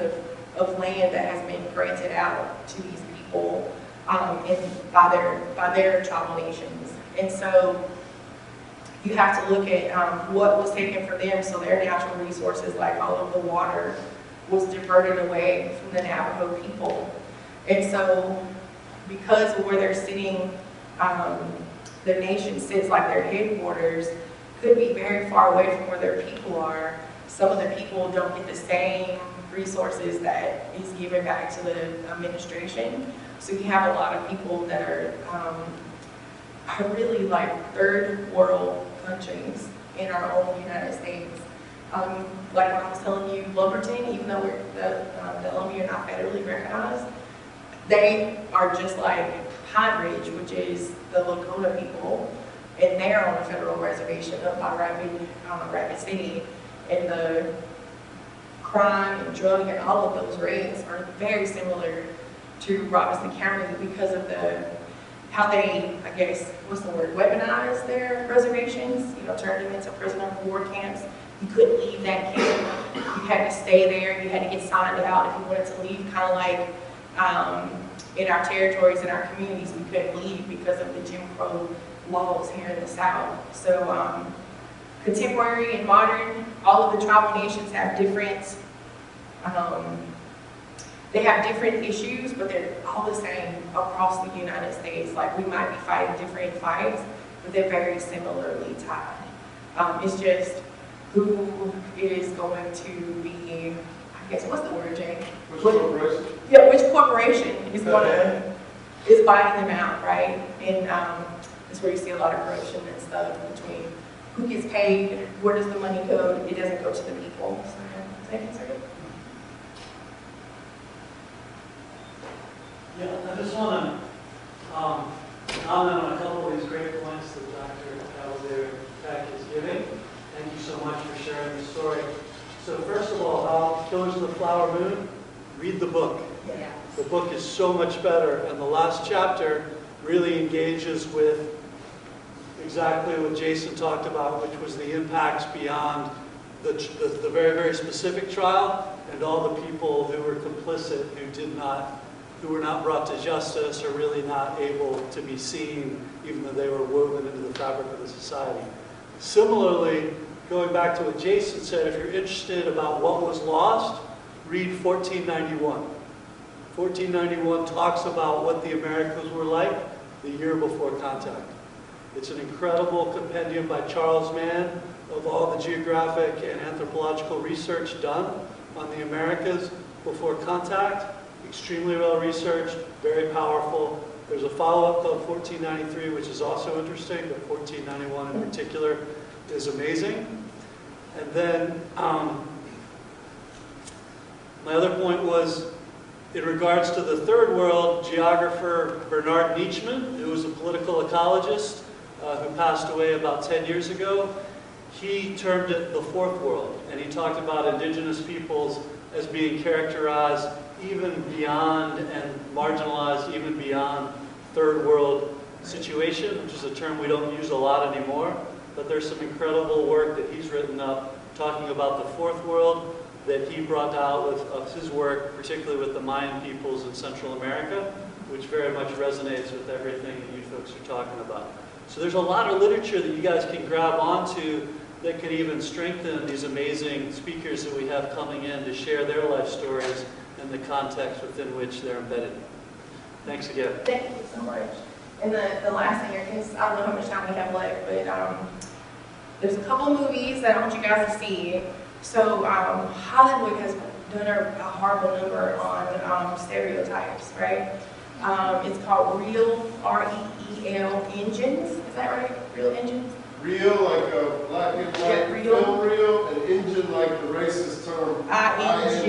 of land that has been granted out to these people and by their tribal nations. And so you have to look at what was taken from them, so their natural resources, like all of the water, was diverted away from the Navajo people. And so because of where they're sitting, the nation sits, like their headquarters could be very far away from where their people are. Some of the people don't get the same resources that is given back to the administration. So you have a lot of people that are really like third world countries in our own United States. Like when I was telling you, Lumberton, even though the LMU are not federally recognized, they are just like Pine Ridge, which is the Lakota people, and they're on a federal reservation up by Rapid City. And the crime and drug and all of those rates are very similar to Robinson County because of how they, I guess, what's the word, weaponize their reservations, you know, turn them into prisoner of war camps. You couldn't leave that camp. You had to stay there. You had to get signed out if you wanted to leave, kind of like in our territories, in our communities, we couldn't leave because of the Jim Crow laws here in the South. So contemporary and modern, all of the tribal nations have different, they have different issues, but they're all the same across the United States. Like we might be fighting different fights, but they're very similarly tied. It's just who is going to be, I guess, what's the word, Jay? Which corporation? Yeah, which corporation is buying them out, right? And that's where you see a lot of corruption and stuff between who gets paid, where does the money go? It doesn't go to the people. So, second. Yeah, I just want to comment on a couple of these great points that Dr. Cavalier-Keck is giving. Thank you so much for sharing the story. So first of all, about Killers of the Flower Moon, read the book. Yeah. The book is so much better, and the last chapter really engages with exactly what Jason talked about, which was the impacts beyond the very, very specific trial and all the people who were complicit, who were not brought to justice or really not able to be seen, even though they were woven into the fabric of the society. Similarly, going back to what Jason said, if you're interested about what was lost, read 1491. 1491 talks about what the Americas were like the year before contact. It's an incredible compendium by Charles Mann of all the geographic and anthropological research done on the Americas before contact. Extremely well researched, very powerful. There's a follow-up called 1493, which is also interesting, but 1491 in particular is amazing. And then my other point was, in regards to the third world, geographer Bernard Nietzschman, who was a political ecologist who passed away about 10 years ago, he termed it the fourth world, and he talked about indigenous peoples as being characterized even beyond and marginalized even beyond third world situation, which is a term we don't use a lot anymore, but there's some incredible work that he's written up talking about the fourth world that he brought out of his work, particularly with the Mayan peoples in Central America, which very much resonates with everything that you folks are talking about. So there's a lot of literature that you guys can grab onto that could even strengthen these amazing speakers that we have coming in to share their life stories and the context within which they're embedded. Thanks again. Thank you so much. And the last thing, because I don't know how much time we have left, but there's a couple of movies that I want you guys to see. So Hollywood has done a horrible number on stereotypes, right? It's called Real, R-E-E-L, Engines. Is that right? Real Engines? Real, like a black and white film reel, and engine, like the racist term. I-N-J-U-N-F.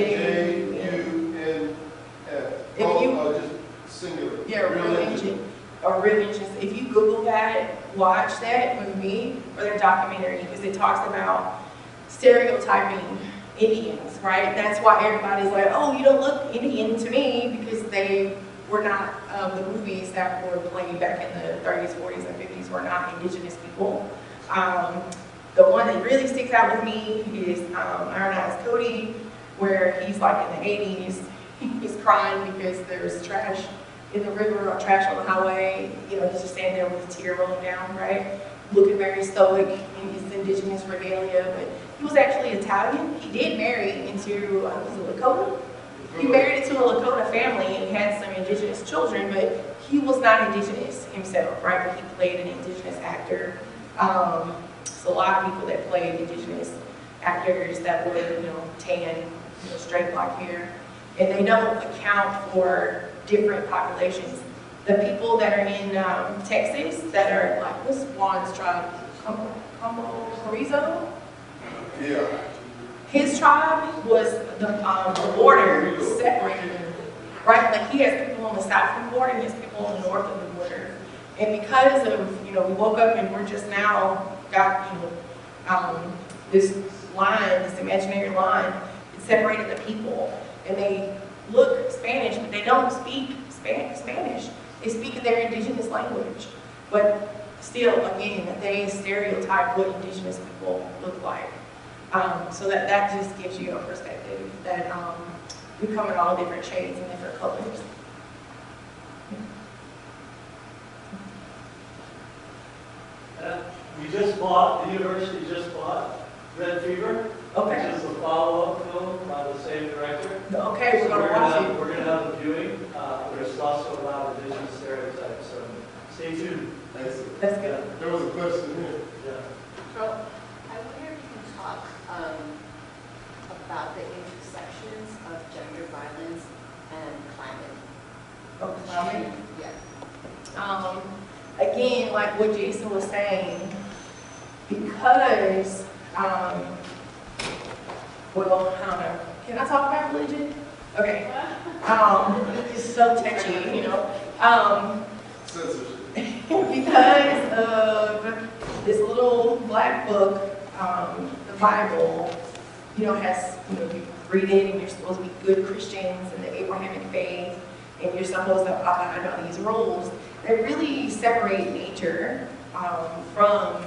Just singular. Yeah, Real Engine. Or Real Engines. If you Google that, watch that movie or their documentary, because it talks about stereotyping Indians, right? That's why everybody's like, oh, you don't look Indian to me, because they were not, the movies that were played back in the 30s, 40s, and 50s were not indigenous people. The one that really sticks out with me is Iron Eyes Cody, where he's like in the 80s, he's crying because there's trash in the river or trash on the highway. You know, he's just standing there with a tear rolling down, right? Looking very stoic in his indigenous regalia, but he was actually Italian. He did marry into, was it Lakota? He married into a Lakota family and had some indigenous children, but he was not indigenous himself, right? But he played an indigenous actor. So a lot of people that played indigenous actors that were, tan, straight black hair, and they don't account for different populations. The people that are in Texas that are like, what's Juan's tribe? Carrizo? Yeah. His tribe was the border separated them, right? Like he has people on the south of the border and he has people on the north of the border. And because of, we woke up and we're just now got, this line, this imaginary line, it separated the people. And they look Spanish, but they don't speak Spanish. They speak their indigenous language. But still, again, they stereotype what indigenous people look like. So that just gives you a perspective that we come in all different shades and different colors. We just bought, the university just bought Red Fever, Okay. which is a follow-up film by the same director. Okay, So we're going to watch it. We're going to have a viewing. There's also a lot of indigenous stereotypes, so stay tuned. That's That's good. There was a question here. Yeah. Well, I wonder if you can talk about the intersections of gender violence and climate. Oh, climate? Yeah. Again, like what Jason was saying, because, well, I don't know. Can I talk about religion? Okay. It's so touchy, Censorship. Because of this little black book, the Bible, has, you read it and you're supposed to be good Christians in the Abrahamic faith, and you're supposed to abide by these rules that really separate nature from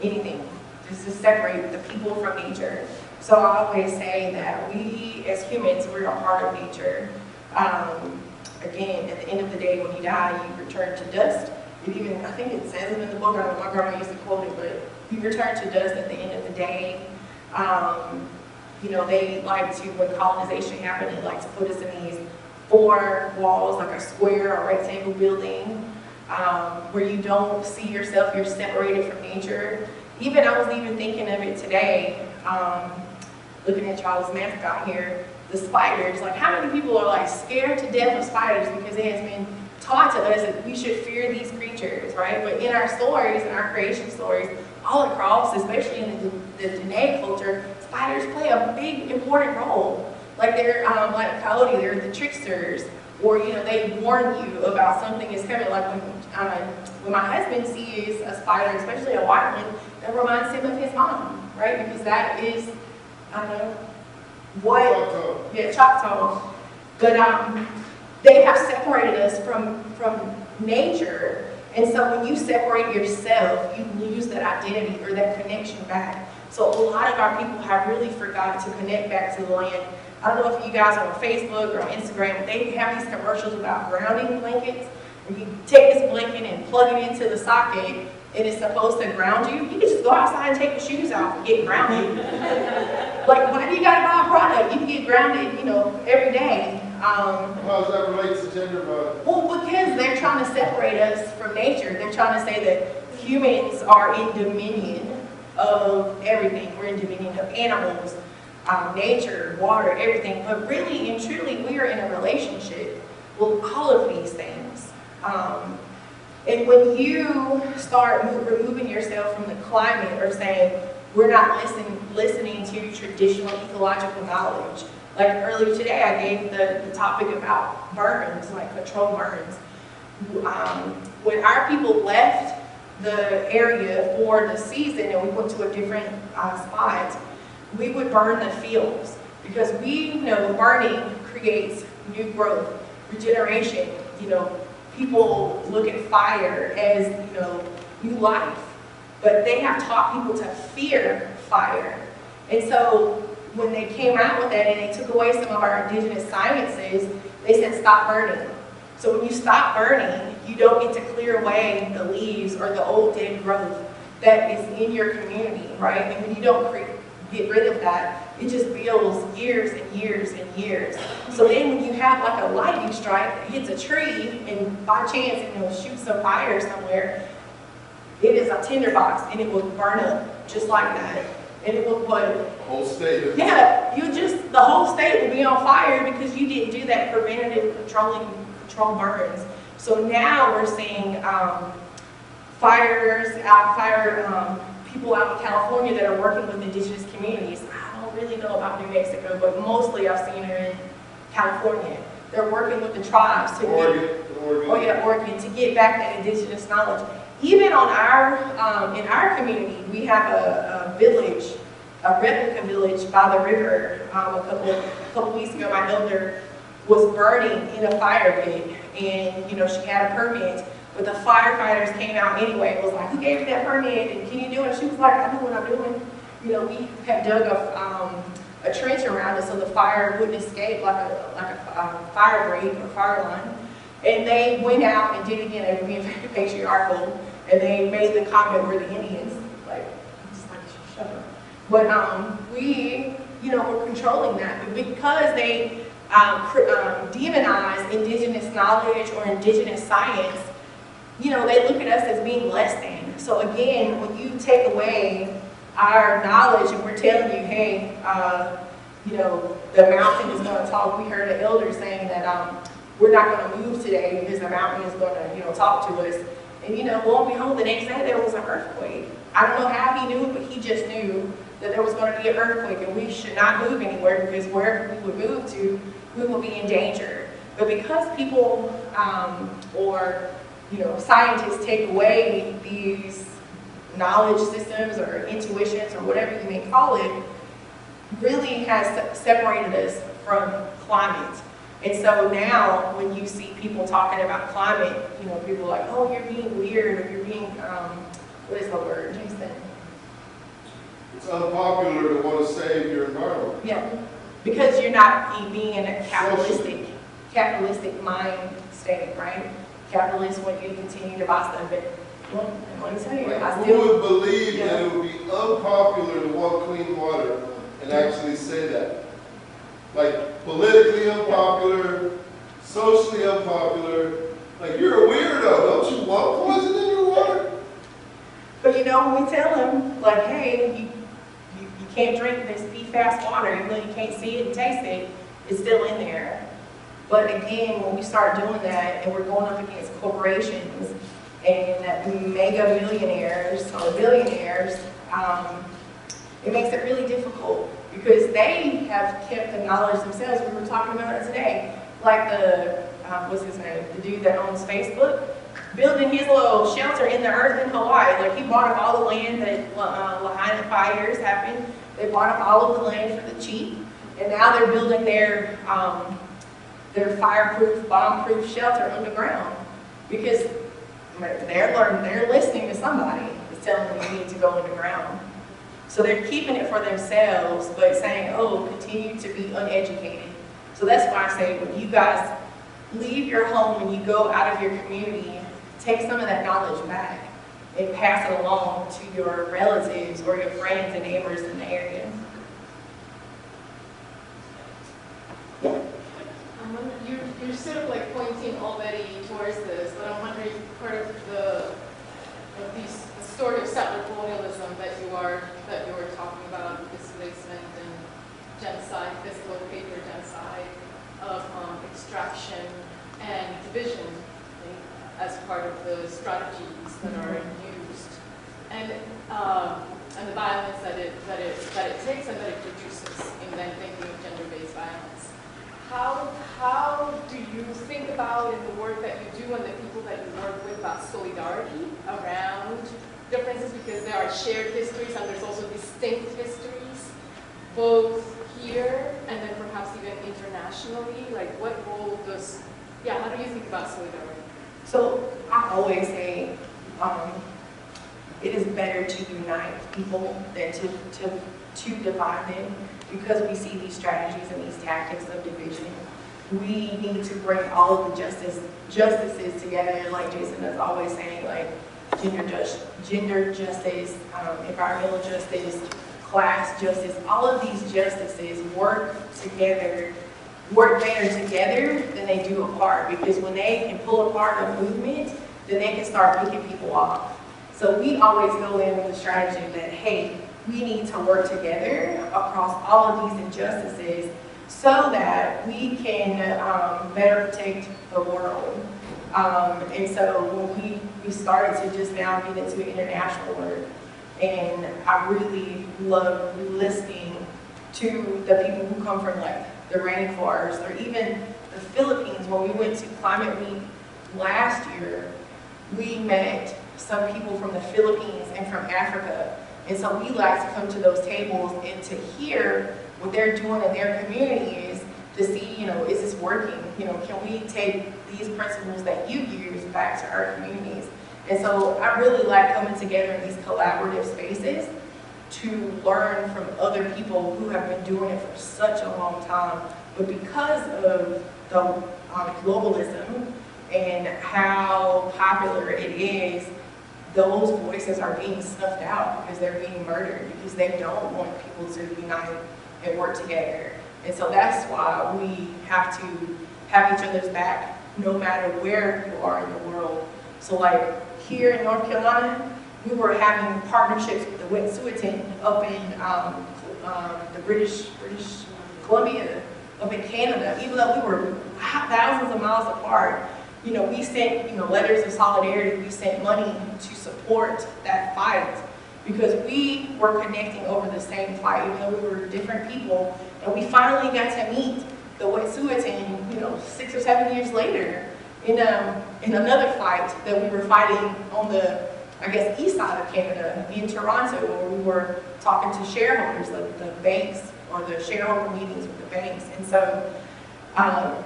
anything. Just to separate the people from nature. So I always say that we, as humans, we're a part of nature. Again, at the end of the day, when you die, you return to dust. I think it says it in the book, I don't know, my grandma used to quote it, but you return to dust at the end of the day. They like to, when colonization happened, they like to put us in these 4 walls, like a square or rectangle building, where you don't see yourself, you're separated from nature. I was even thinking of it today, looking at Charles' mascot here, the spiders. Like, how many people are like scared to death of spiders because it has been taught to us that we should fear these creatures, right? But in our stories, in our creation stories, all across, especially in the Dene culture, spiders play a big, important role. Like they're like coyote, they're the tricksters, or they warn you about something is coming. Like when my husband sees a spider, especially a white one, that reminds him of his mom, right? Because that is, I don't know, what? Choctaw. Yeah, Choctaw. But they have separated us from nature, and so when you separate yourself, you lose that identity or that connection back. So a lot of our people have really forgotten to connect back to the land. I don't know if you guys are on Facebook or on Instagram, but they have these commercials about grounding blankets. Where you take this blanket and plug it into the socket, and it's supposed to ground you. You can just go outside and take your shoes off and get grounded. Like, why do you gotta buy a product? You can get grounded, every day. How does that relate to gender violence? Well, because they're trying to separate us from nature. They're trying to say that humans are in dominion of everything. We're in dominion of animals, nature, water, everything. But really and truly, we are in a relationship with all of these things. And when you start removing yourself from the climate or saying, we're not listening to traditional ecological knowledge. Like earlier today, I gave the topic about burns, like controlled burns. When our people left the area for the season and we went to a different spot, we would burn the fields because we know burning creates new growth, regeneration. You know, people look at fire as, you know, new life, but they have taught people to fear fire. And so when they came out with that and they took away some of our indigenous sciences, they said stop burning. So when you stop burning, you don't get to clear away the leaves or the old dead growth that is in your community, right? And when you don't get rid of that, it just builds years and years and years. So then when you have like a lightning strike that hits a tree and by chance it shoots some fire somewhere, it is a tinderbox and it will burn up just like that. And it will put Whole state. Yeah, the whole state will be on fire because you didn't do that preventative control burns. So now we're seeing people out in California that are working with indigenous communities. I don't really know about New Mexico, but mostly I've seen it in California. They're working with the tribes to Oregon to get back that indigenous knowledge. Even on in our community, we have a village, a replica village by the river. A couple weeks ago, my elder was burning in a fire pit, and she had a permit, but the firefighters came out anyway. It was like, who gave you that permit? And can you do it? And she was like, I know what I'm doing. We had dug a trench around it so the fire wouldn't escape like a fire break or fire line. And they went out and did it again. They were being very patriarchal, and they made the comment, we're the Indians. Like, just like, shut up. But we're controlling that. But because they demonize indigenous knowledge or indigenous science, they look at us as being less than. So again, when you take away our knowledge and we're telling you, hey, the mountain is going to talk. We heard an elder saying that we're not going to move today because the mountain is going to, talk to us. And, lo and behold, the next day there was an earthquake. I don't know how he knew it, but he just knew that there was going to be an earthquake and we should not move anywhere because wherever we would move to, we will be in danger. But because people scientists take away these knowledge systems or intuitions or whatever you may call it, really has separated us from climate. And so now when you see people talking about climate, people are like, oh, you're being weird, or you're being, what is the word, Jason? It's unpopular to want to save your environment. Yeah, because you're not being in a capitalistic mind state, right? Capitalists want you to continue to buy stuff, but let me tell you, who would believe that it would be unpopular to want clean water and actually say that? Like, politically unpopular, socially unpopular. Like, you're a weirdo. Don't you want poison in your water? But when we tell them, like, hey, you can't drink this PFAS water, even though you can't see it and taste it, it's still in there. But again, when we start doing that and we're going up against corporations and mega millionaires or billionaires, it makes it really difficult because they have kept the knowledge themselves. We were talking about it today. Like what's his name? The dude that owns Facebook, building his little shelter in the earth in Hawaii. Like, he bought up all the land that Lahaina fires happened. They bought up all of the land for the cheap, and now they're building their fireproof, bomb-proof shelter underground because they're listening to somebody that's telling them you need to go underground. So they're keeping it for themselves, but saying, oh, continue to be uneducated. So that's why I say when you guys leave your home and you go out of your community, take some of that knowledge back and pass it along to your relatives or your friends and neighbors in the area. I'm wondering you're sort of like pointing already towards this, but I'm wondering part of these sort of settler colonialism that you were talking about, displacement and genocide, physical and paper genocide of extraction and division as part of the strategies that are used, and the violence that it takes and that it produces in then thinking of gender-based violence. How do you think about in the work that you do and the people that you work with about solidarity around differences, because there are shared histories and there's also distinct histories, both here and then perhaps even internationally? Like what role does, how do you think about solidarity? So I always say it is better to unite people than to divide them, because we see these strategies and these tactics of division. We need to bring all of the justices together, like Jason is always saying, like gender justice, environmental justice, class justice. All of these justices work better together than they do apart, because when they can pull apart a movement, then they can start picking people off. So we always go in with the strategy that, hey, we need to work together across all of these injustices so that we can better protect the world. And so when we started to just now get into international work, and I really love listening to the people who come from like the rainforest or even the Philippines. When we went to Climate Week last year, we met some people from the Philippines and from Africa. And so we like to come to those tables and to hear what they're doing in their communities to see, is this working? Can we take these principles that you use back to our communities? And so I really like coming together in these collaborative spaces to learn from other people who have been doing it for such a long time. But because of the globalism and how popular it is, those voices are being snuffed out because they're being murdered, because they don't want people to unite and work together. And so that's why we have to have each other's back no matter where you are in the world. So like here in North Carolina, we were having partnerships with the Wet'suwet'en up in the British Columbia, up in Canada, even though we were thousands of miles apart. We sent, letters of solidarity, we sent money to support that fight, because we were connecting over the same fight, even though we were different people. And we finally got to meet the Wet'suwet'en, 6 or 7 years later in another fight that we were fighting on the, east side of Canada, in Toronto, where we were talking to shareholders, the banks, or the shareholder meetings with the banks. And so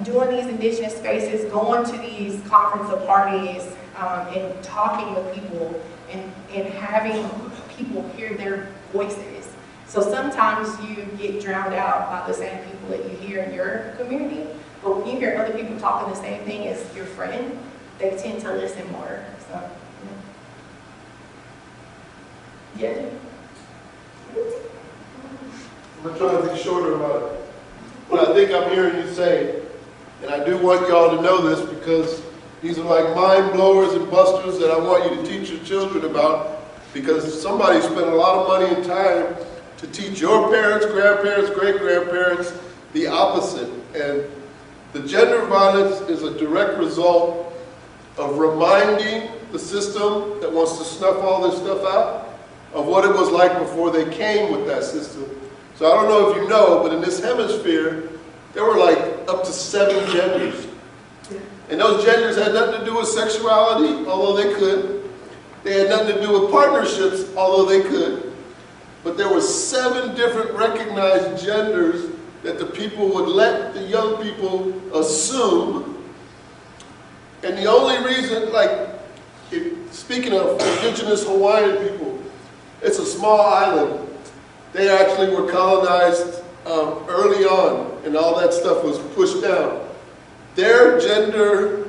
doing these indigenous spaces, going to these conference of parties, and talking with people, and having people hear their voices. So sometimes you get drowned out by the same people that you hear in your community, but when you hear other people talking the same thing as your friend, they tend to listen more. So, yeah. I'm going to try to be shorter about it. What I think I'm hearing you say, and I do want y'all to know this because these are like mind blowers and busters that I want you to teach your children about, because somebody spent a lot of money and time to teach your parents, grandparents, great-grandparents the opposite. And the gender violence is a direct result of reminding the system that wants to snuff all this stuff out of what it was like before they came with that system. So I don't know if you know, but in this hemisphere, there were like up to 7 genders. And those genders had nothing to do with sexuality, although they could. They had nothing to do with partnerships, although they could. But there were 7 different recognized genders that the people would let the young people assume. And the only reason, speaking of indigenous Hawaiian people, it's a small island. They actually were colonized early on, and all that stuff was pushed down. Their gender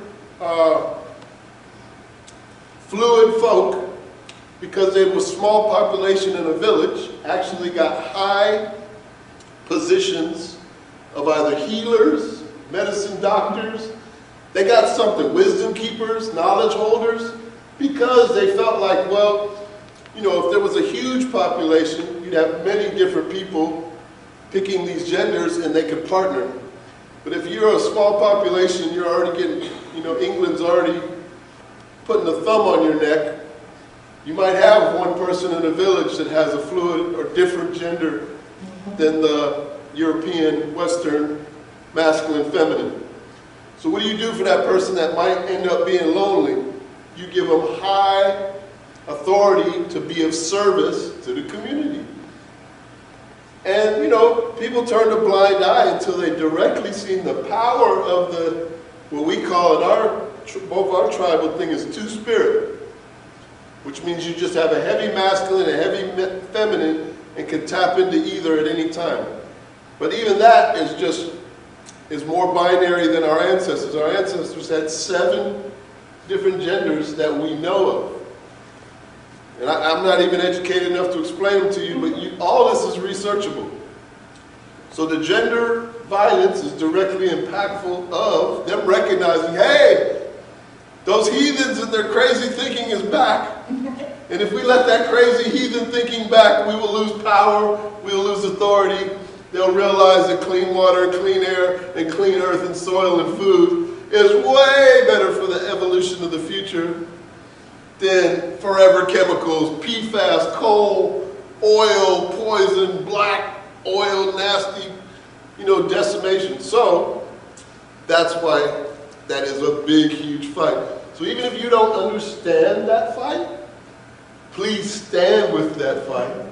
fluid folk, because they were a small population in a village, actually got high positions of either healers, medicine doctors. They got something, wisdom keepers, knowledge holders, because they felt like, well, you know, if there was a huge population, you'd have many different people picking these genders and they could partner. But if you're a small population, you're already getting, you know, England's already putting a thumb on your neck. You might have one person in a village that has a fluid or different gender than the European, Western, masculine, feminine. So what do you do for that person that might end up being lonely? You give them high authority to be of service to the community. And, you know, people turn a blind eye until they directly see the power of the, what we call in both our tribal thing is two-spirit, which means you just have a heavy masculine and a heavy feminine and can tap into either at any time. But even that is more binary than our ancestors. Our ancestors had 7 different genders that we know of. And I'm not even educated enough to explain them to you, but all this is researchable. So the gender violence is directly impactful of them recognizing, hey, those heathens and their crazy thinking is back. And if we let that crazy heathen thinking back, we will lose power, we'll lose authority. They'll realize that clean water, clean air, and clean earth and soil and food is way better for the evolution of the future than forever chemicals, PFAS, coal, oil, poison, black oil, nasty, you know, decimation. So that's why that is a big, huge fight. So even if you don't understand that fight, please stand with that fight,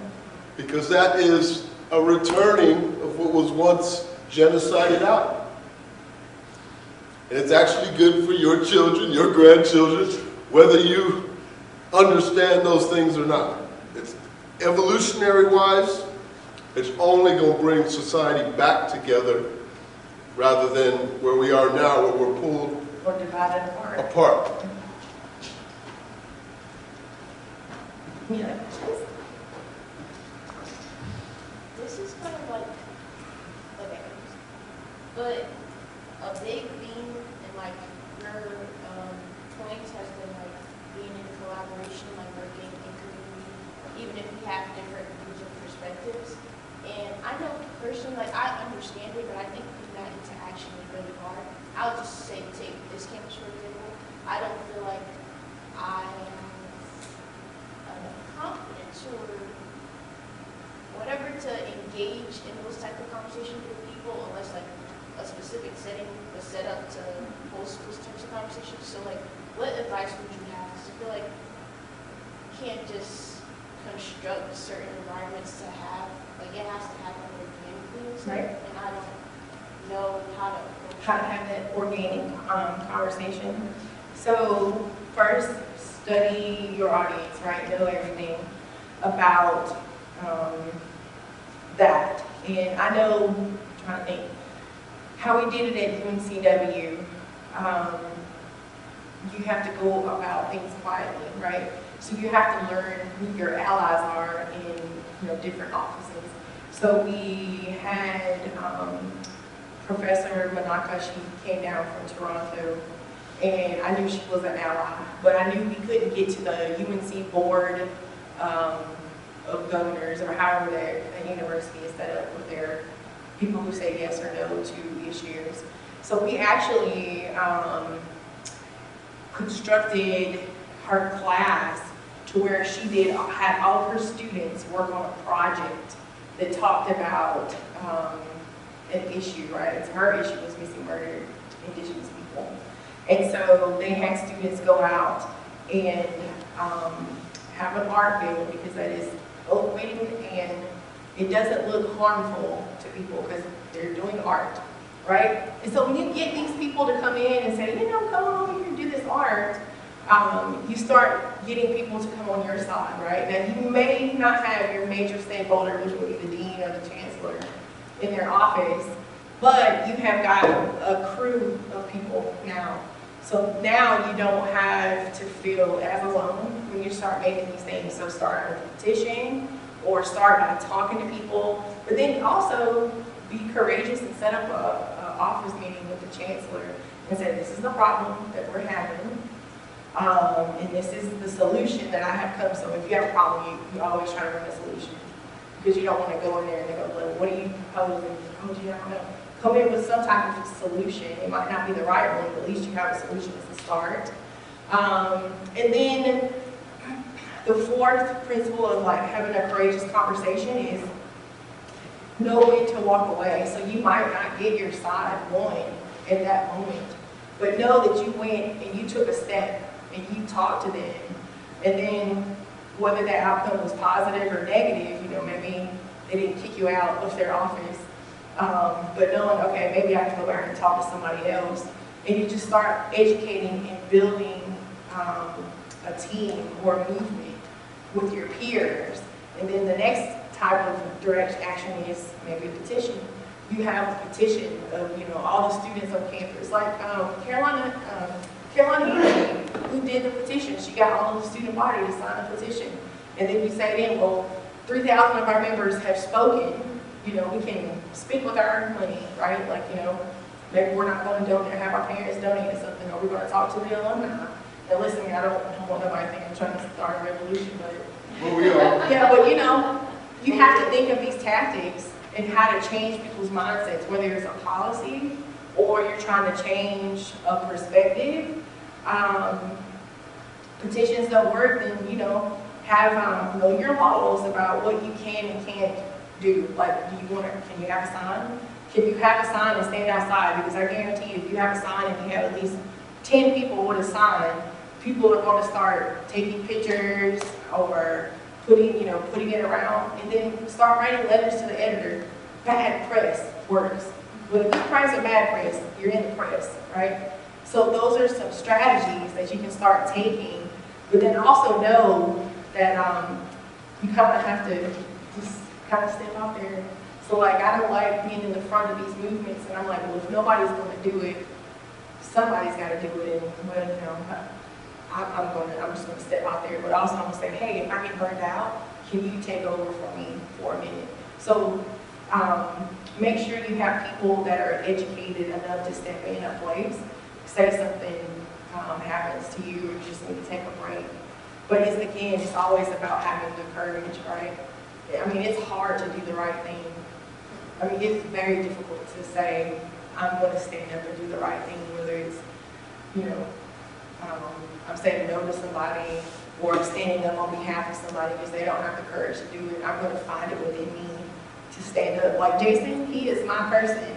because that is a returning of what was once genocided out. And it's actually good for your children, your grandchildren, whether you understand those things or not. It's evolutionary-wise, it's only going to bring society back together rather than where we are now, where we're pulled Or divided apart. Yeah. This is kind of like, okay, but a big theme in like your points has been like being in collaboration, like working in community, even if we have different views and perspectives. And I know personally, like I understand it, but I think putting that into action is really hard. I'll just say, take this campus for example. I don't feel like I have enough confidence or whatever to engage in those type of conversations with people unless like a specific setting was set up to host those types of conversations. So like, what advice would you have? Because I feel like you can't just construct certain environments to have, like it has to happen organically and stuff. Right. And I don't know how to Have that organic conversation. So first, study your audience, right? Know everything about that. And I know, I'm trying to think, how we did it at UNCW, you have to go about things quietly, right? So you have to learn who your allies are in different offices. So we had Professor Manaka, she came down from Toronto, and I knew she was an ally, but I knew we couldn't get to the UNC board of governors, or however that university is set up with their people who say yes or no to issues. So we actually constructed her class to where she had all of her students work on a project that talked about an issue, right? So her issue was missing murdered Indigenous people. And so they had students go out and have an art build, because that is open and it doesn't look harmful to people because they're doing art, right? And so when you get these people to come in and say, come on over here and do this art, you start getting people to come on your side, right? Now you may not have your major stakeholder, which would be the dean or the chancellor, in their office, but you have got a crew of people now. So now you don't have to feel as alone when you start making these things. So start a petition or start by talking to people, but then also be courageous and set up a office meeting with the chancellor and said, this is the problem that we're having. And this is the solution that I have come. So if you have a problem, you always try to bring a solution. Because you don't want to go in there and they go, well, what are you proposing? Oh, gee, I don't know. Come in with some type of solution. It might not be the right one, but at least you have a solution as a start. And then the fourth principle of like having a courageous conversation is know when to walk away. So you might not get your side won in that moment, but know that you went and you took a step and you talked to them. And then whether that outcome was positive or negative, you know, maybe they didn't kick you out of their office, but knowing, okay, maybe I can go back and talk to somebody else. And you just start educating and building a team or a movement with your peers. And then the next type of direct action is maybe a petition. You have a petition of, you know, all the students on campus, like Carolina who did the petition. She got all of the student body to sign a petition. And then you say then, well, 3,000 of our members have spoken. You know, we can speak with our money, right? Like, you know, maybe we're not going to donate, have our parents donate something, or we're going to talk to the alumni. And listen, I don't want nobody to think I'm trying to start a revolution, but Well, we are. yeah, but you know, you have to think of these tactics and how to change people's mindsets, whether it's a policy or you're trying to change a perspective. Petitions don't work, then, you know, have know your laws about what you can and can't do. Like, do you want to, can you have a sign? Can you have a sign and stand outside? Because I guarantee you, if you have a sign and you have at least 10 people with a sign, people are going to start taking pictures or putting it around, and then start writing letters to the editor. Bad press works. With a good press or bad press, you're in the press, right? So those are some strategies that you can start taking, but then also know that you kind of have to just kind of step out there. So like, I don't like being in the front of these movements, and I'm like, well, if nobody's going to do it, somebody's got to do it, and well, you know, I'm just going to step out there, but also I'm going to say, hey, if I get burned out, can you take over for me for a minute? So make sure you have people that are educated enough to step in a place. Say something happens to you, or you just need to take a break. But it's always about having the courage, right? I mean, it's hard to do the right thing. I mean, it's very difficult to say, I'm going to stand up and do the right thing, whether it's, you know, I'm saying no to somebody, or I'm standing up on behalf of somebody because they don't have the courage to do it. I'm going to find it within me to stand up. Like Jason, he is my person.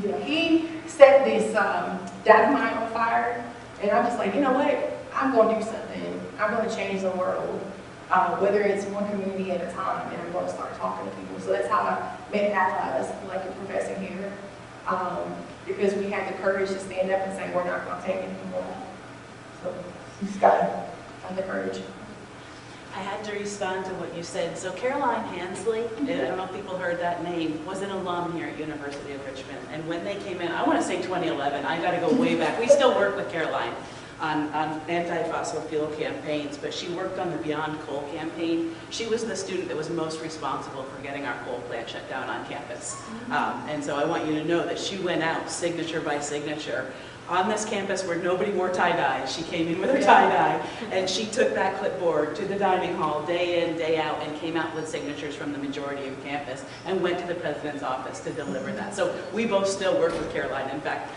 You know, he set this dynamite on fire, and I'm just like, you know what? I'm going to do something. I'm going to change the world, whether it's one community at a time, and I'm going to start talking to people. So that's how I met Atlas, like a professor here, because we had the courage to stand up and say, we're not going to take it anymore. So you just got to have the courage. I had to respond to what you said. So Caroline Hansley, I don't know if people heard that name, was an alum here at University of Richmond. And when they came in, I want to say 2011, I got to go way back. We still work with Caroline on anti-fossil fuel campaigns, but she worked on the Beyond Coal campaign. She was the student that was most responsible for getting our coal plant shut down on campus. And so I want you to know that she went out signature by signature on this campus where nobody wore tie-dye. She came in with her tie-dye, and she took that clipboard to the dining hall day in, day out, and came out with signatures from the majority of campus and went to the president's office to deliver that. So we both still work with Caroline. In fact,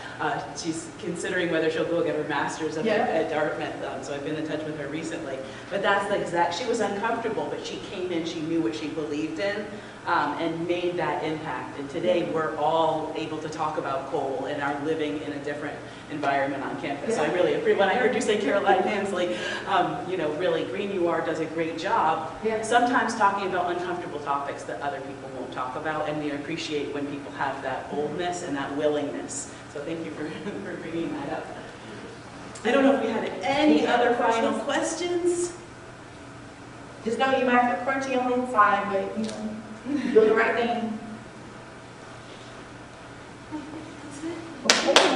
she's considering whether she'll go get her master's at Dartmouth, so I've been in touch with her recently. But that's the exact, she was uncomfortable, but she came in, she knew what she believed in, and made that impact. And today we're all able to talk about coal and are living in a different environment on campus. So I really appreciate, when I heard you say Caroline Hansley, you know, really Green UR does a great job, sometimes talking about uncomfortable topics that other people won't talk about, and we appreciate when people have that boldness and that willingness. So thank you for bringing that up. I don't know if we had any other final questions? Just know you might have to crunchy on the inside, but you know, do the right thing. That's it.